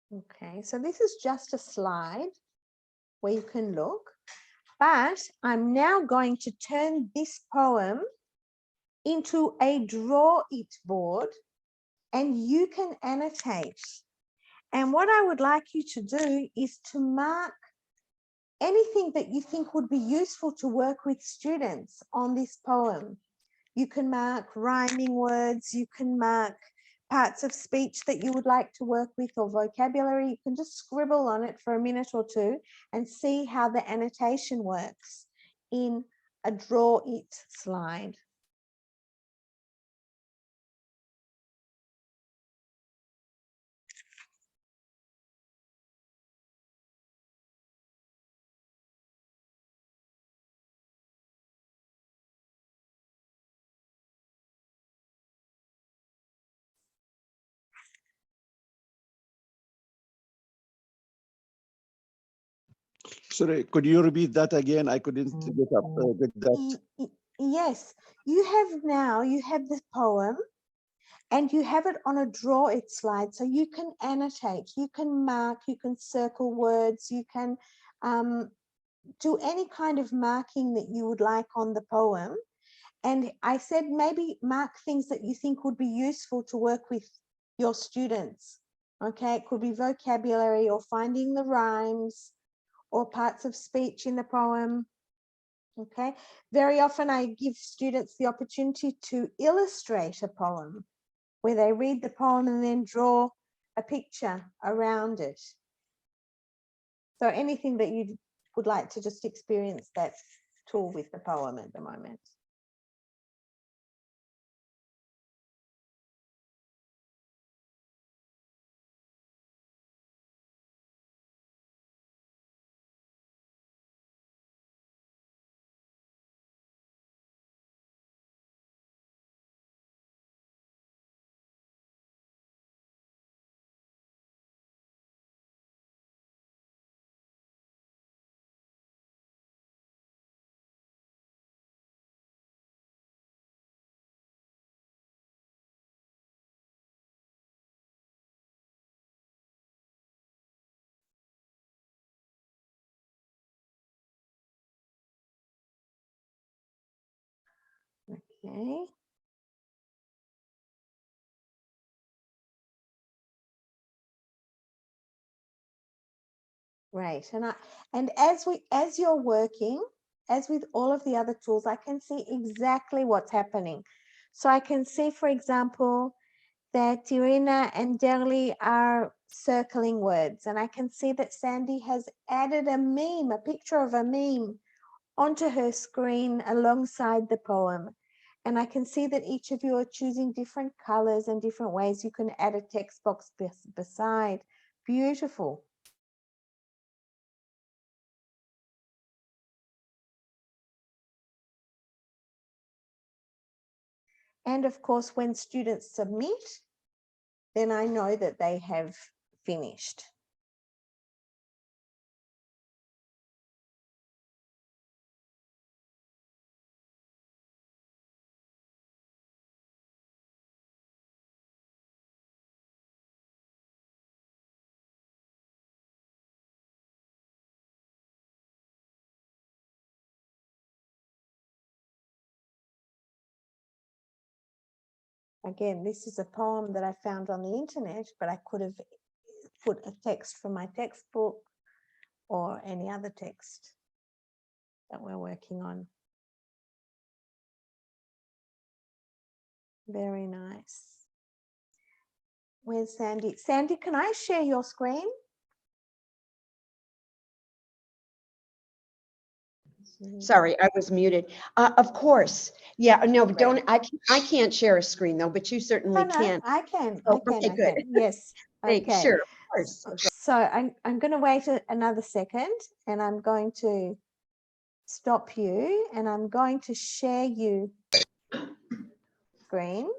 Okay, so this is just a slide where you can look, but I'm now going to turn this poem into a draw it board, and you can annotate. And what I would like you to do is to mark anything that you think would be useful to work with students on this poem. You can mark rhyming words, you can mark parts of speech that you would like to work with, or vocabulary. You can just scribble on it for a minute or two and see how the annotation works in a draw it slide. Sorry, could you repeat that again? I couldn't get that. Yes, you have the poem and you have it on a draw it slide, so you can annotate, you can mark, you can circle words, you can do any kind of marking that you would like on the poem. And I said maybe mark things that you think would be useful to work with your students. Okay, it could be vocabulary or finding the rhymes or parts of speech in the poem. Okay, very often I give students the opportunity to illustrate a poem, where they read the poem and then draw a picture around it. So anything that you would like to just experience that tool with the poem at the moment. Okay. Great. And as you're working, as with all of the other tools, I can see exactly what's happening. So I can see, for example, that Irina and Derly are circling words, and I can see that Sandy has added a meme, a picture of a meme onto her screen alongside the poem. And I can see that each of you are choosing different colors and different ways you can add a text box beside. Beautiful. And of course, when students submit, then I know that they have finished. Again, this is a poem that I found on the internet, but I could have put a text from my textbook or any other text that we're working on. Very nice. Where's Sandy? Sandy, can I share your screen? Sorry, I was muted. Of course. Yeah, no, but Great. I can't share a screen though, but you certainly No, can. I can. Oh, I can. okay, I good. can. Yes. Thanks, Okay. sure, of course. So I'm going to wait another second, and I'm going to stop you, and I'm going to share you screen.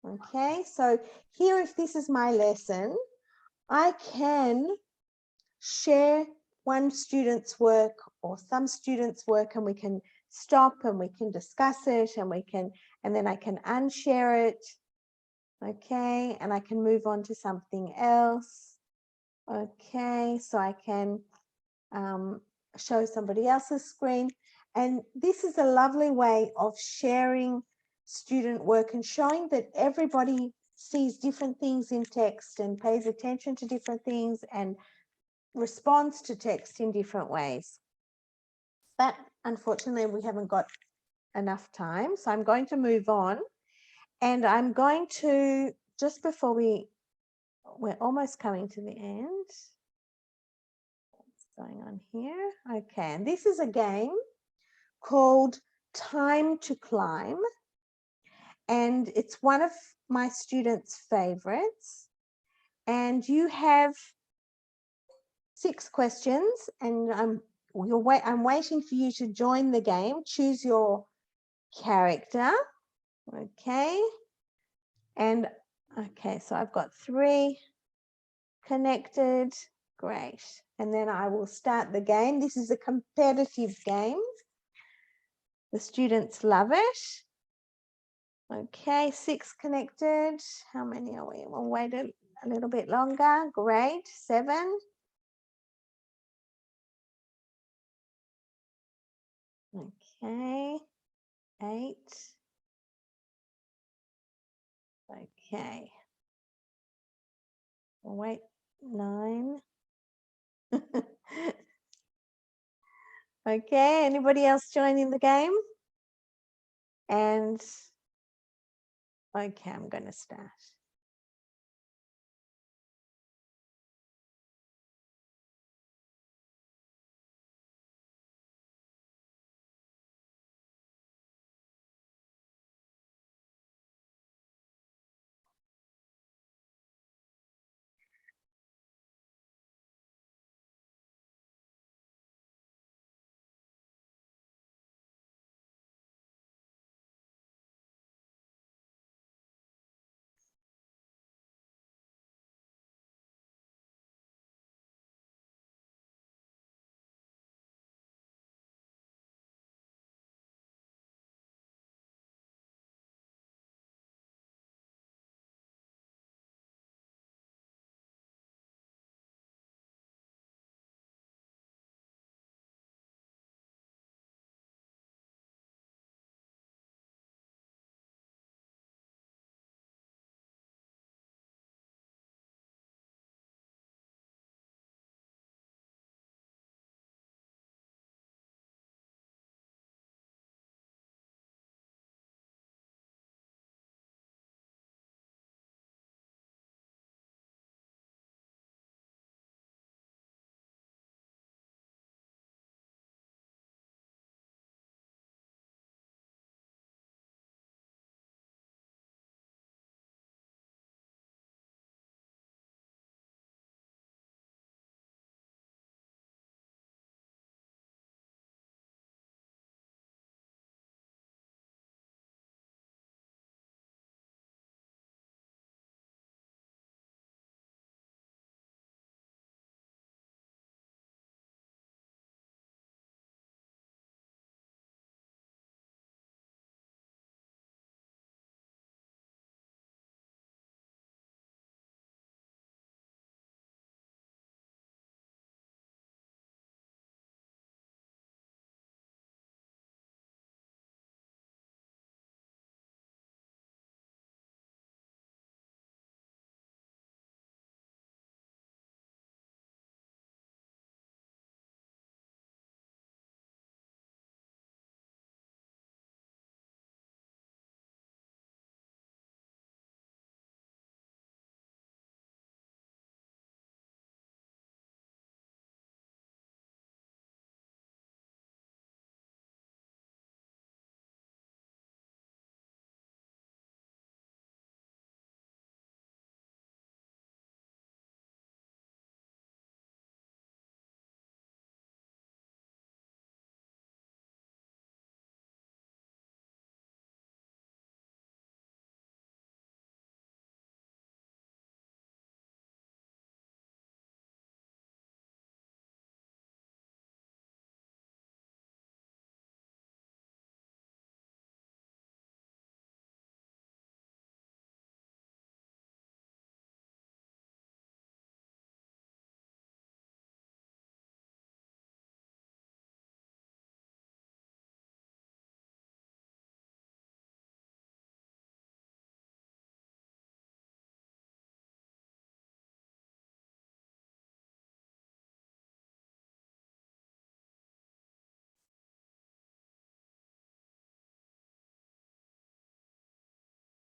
Okay. So here, if this is my lesson, I can share one student's work or some student's work, and we can stop and we can discuss it, and then I can unshare it. Okay, and I can move on to something else. Okay, so I can show somebody else's screen. And this is a lovely way of sharing student work and showing that everybody sees different things in text and pays attention to different things and responds to text in different ways. But unfortunately, we haven't got enough time. So I'm going to move on, and I'm going to, just before we're almost coming to the end. What's going on here? Okay, and this is a game called Time to Climb, and it's one of my students' favorites. And you have 6 questions, and I'm waiting for you to join the game. Choose your character. Okay. And okay, so I've got 3 connected. Great. And then I will start the game. This is a competitive game. The students love it. Okay, 6 connected. How many are we? We'll wait a little bit longer. Great. 7. Okay. 8. Okay. We'll wait. 9. Okay, anybody else joining the game? And okay, I'm going to start.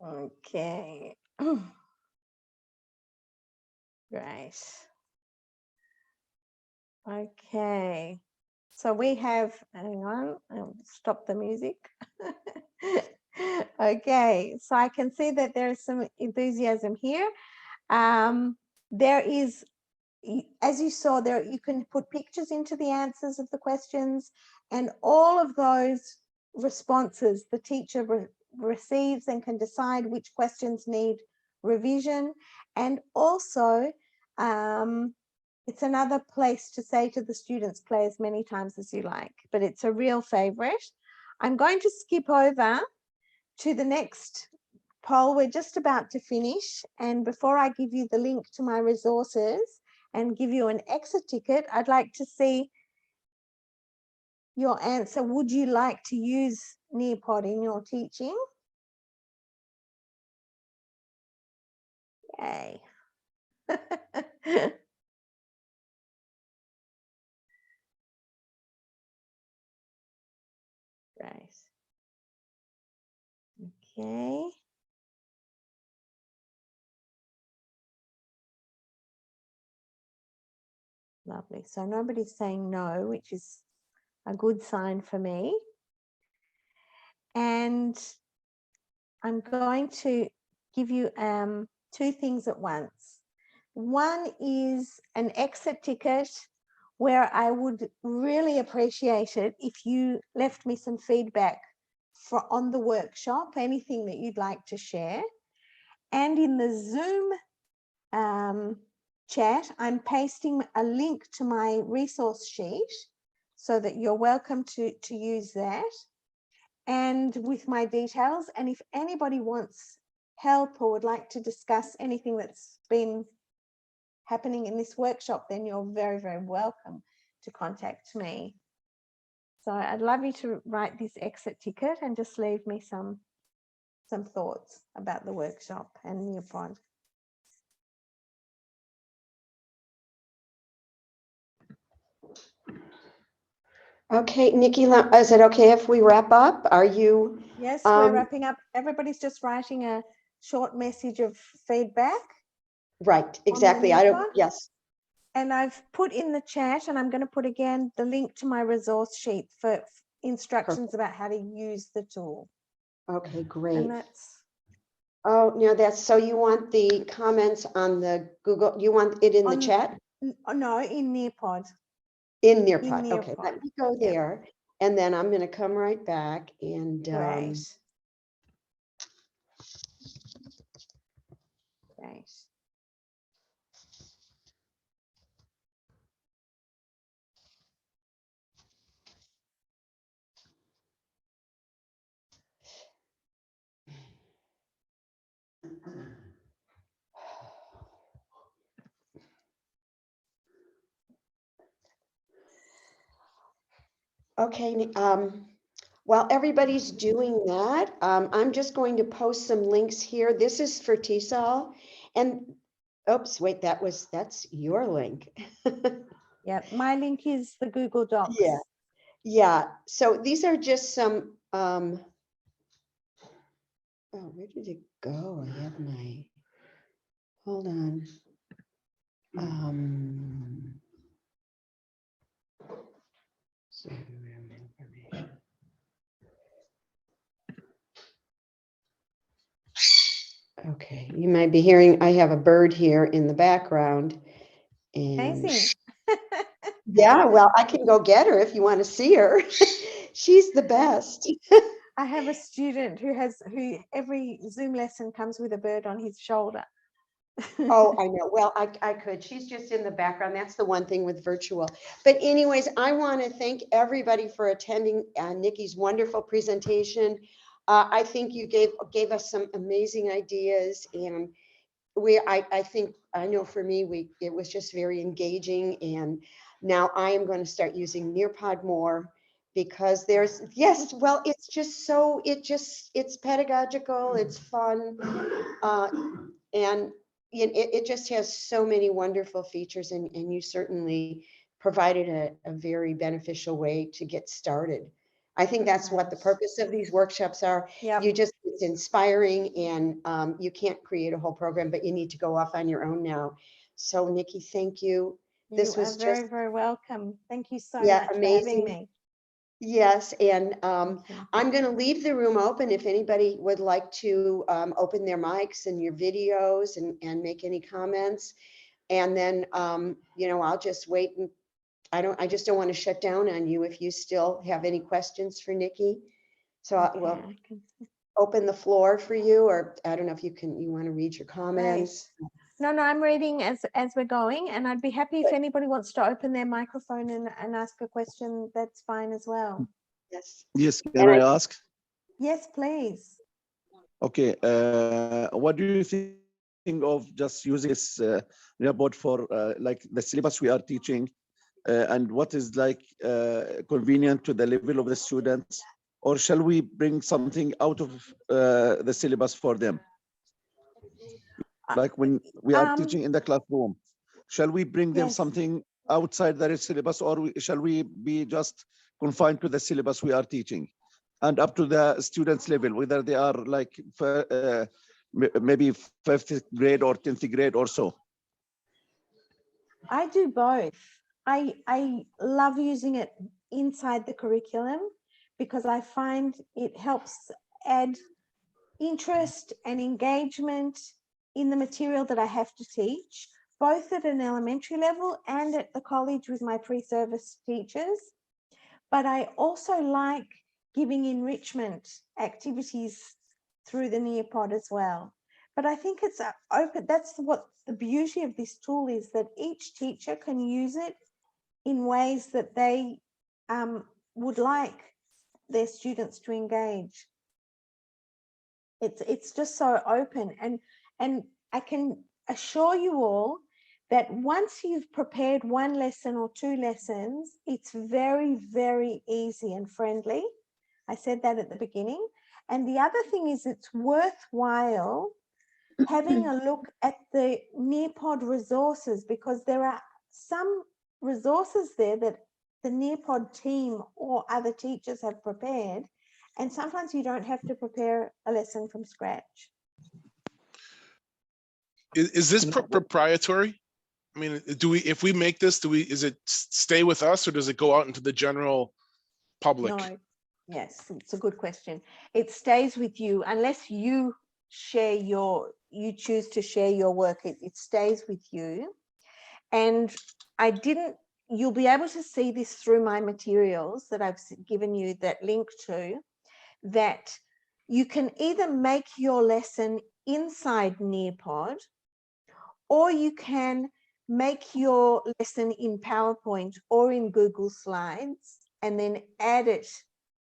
Okay. Great. Okay. So we have, hang on, I'll stop the music. Okay, so I can see that there is some enthusiasm here. There is, as you saw there, you can put pictures into the answers of the questions, and all of those responses the teacher receives and can decide which questions need revision. And also, it's another place to say to the students, play as many times as you like, but it's a real favorite. I'm going to skip over to the next poll. We're just about to finish. And before I give you the link to my resources and give you an exit ticket, I'd like to see your answer. Would you like to use Nearpod in your teaching? Yay. Right. Okay. Lovely. So nobody's saying no, which is a good sign for me. And I'm going to give you two things at once. One is an exit ticket where I would really appreciate it if you left me some feedback on the workshop, anything that you'd like to share. And in the Zoom chat, I'm pasting a link to my resource sheet so that you're welcome to use that, and with my details. And if anybody wants help or would like to discuss anything that's been happening in this workshop, then you're very, very welcome to contact me. So I'd love you to write this exit ticket and just leave me some thoughts about the workshop and Nearpod. Okay, Nikki, is it okay if we wrap up? Are you? Yes, we're wrapping up. Everybody's just writing a short message of feedback. Right, exactly. Yes. And I've put in the chat, and I'm going to put again the link to my resource sheet for instructions about how to use the tool. Okay, great. And that's. Oh, no, so you want the comments on the Google, you want it in the chat? No, in Nearpod. In Nearpod. Okay, let me go there. Yep. And then I'm going to come right back and. Great. Great. Okay, while everybody's doing that, I'm just going to post some links here. This is for TESOL, and oops, wait, that's your link. Yeah, my link is the Google Docs. Yeah. So these are just some. Oh, where did it go? I have my. Hold on. Okay, you might be hearing, I have a bird here in the background. And Amazing. yeah, well, I can go get her if you want to see her. She's the best. I have a student who every Zoom lesson comes with a bird on his shoulder. Oh, I know. Well, I could. She's just in the background. That's the one thing with virtual. But anyways, I want to thank everybody for attending Nikki's wonderful presentation. I think you gave us some amazing ideas, and I know for me, it was just very engaging, and now I am going to start using Nearpod more because well, it's just it's pedagogical, it's fun, and it just has so many wonderful features, and you certainly provided a very beneficial way to get started. I think that's what the purpose of these workshops are. Yep. It's it's inspiring, and you can't create a whole program, but you need to go off on your own now. So Nikki, thank you. This You was are very, just, very welcome. Thank you so yeah, much for amazing. having me. Yes, and Thank you. I'm going to leave the room open if anybody would like to open their mics and your videos and make any comments. And then, you know, I'll just wait, and I just don't want to shut down on you if you still have any questions for Nikki. So I will Okay, I can- open the floor for you, or I don't know if you want to read your comments. No, I'm reading as we're going, and I'd be happy if anybody wants to open their microphone and ask a question. That's fine as well. Yes. Yes, can And I ask? Yes, please. Okay, what do you think of just using this Nearpod for like the syllabus we are teaching, and what is like convenient to the level of the students, or shall we bring something out of the syllabus for them? Like when we are teaching in the classroom, shall we bring them Yes. something outside the syllabus, or shall we be just confined to the syllabus we are teaching and up to the students level, whether they are like maybe 5th grade or 10th grade or so? I do both. I love using it inside the curriculum because I find it helps add interest and engagement in the material that I have to teach, both at an elementary level and at the college with my pre-service teachers. But I also like giving enrichment activities through the Nearpod as well. But I think it's open. That's what the beauty of this tool is, that each teacher can use it in ways that they would like their students to engage. It's just so open, and I can assure you all that once you've prepared one lesson or two lessons, it's very, very easy and friendly. I said that at the beginning. And the other thing is, it's worthwhile having a look at the Nearpod resources, because there are some resources there that the Nearpod team or other teachers have prepared. And sometimes you don't have to prepare a lesson from scratch. Is this proprietary? I mean, if we make this, is it stay with us, or does it go out into the general public? No, yes, it's a good question. It stays with you unless you choose to share your work. It stays with you. And you'll be able to see this through my materials that I've given you that link to, that you can either make your lesson inside Nearpod, or you can make your lesson in PowerPoint or in Google Slides and then add it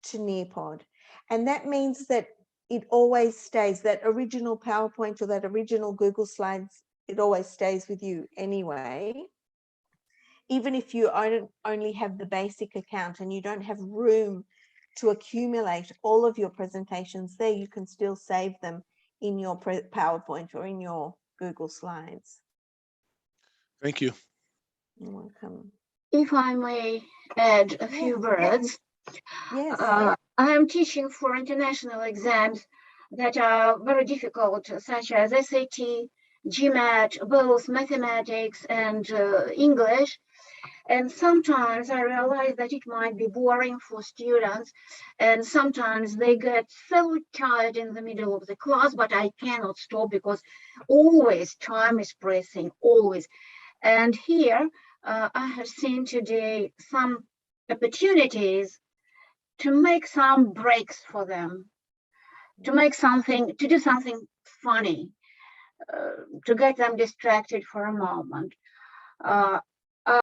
to Nearpod. And that means that it always stays, that original PowerPoint or that original Google Slides, it always stays with you anyway. Even if you only have the basic account and you don't have room to accumulate all of your presentations there, you can still save them in your PowerPoint or in your Google Slides. Thank you. You're welcome. If I may add a few words. Yes. I am teaching for international exams that are very difficult, such as SAT, GMAT, both mathematics and English. And sometimes I realize that it might be boring for students, and sometimes they get so tired in the middle of the class, but I cannot stop because always time is pressing, always. And here I have seen today some opportunities to make some breaks for them, to do something funny, to get them distracted for a moment.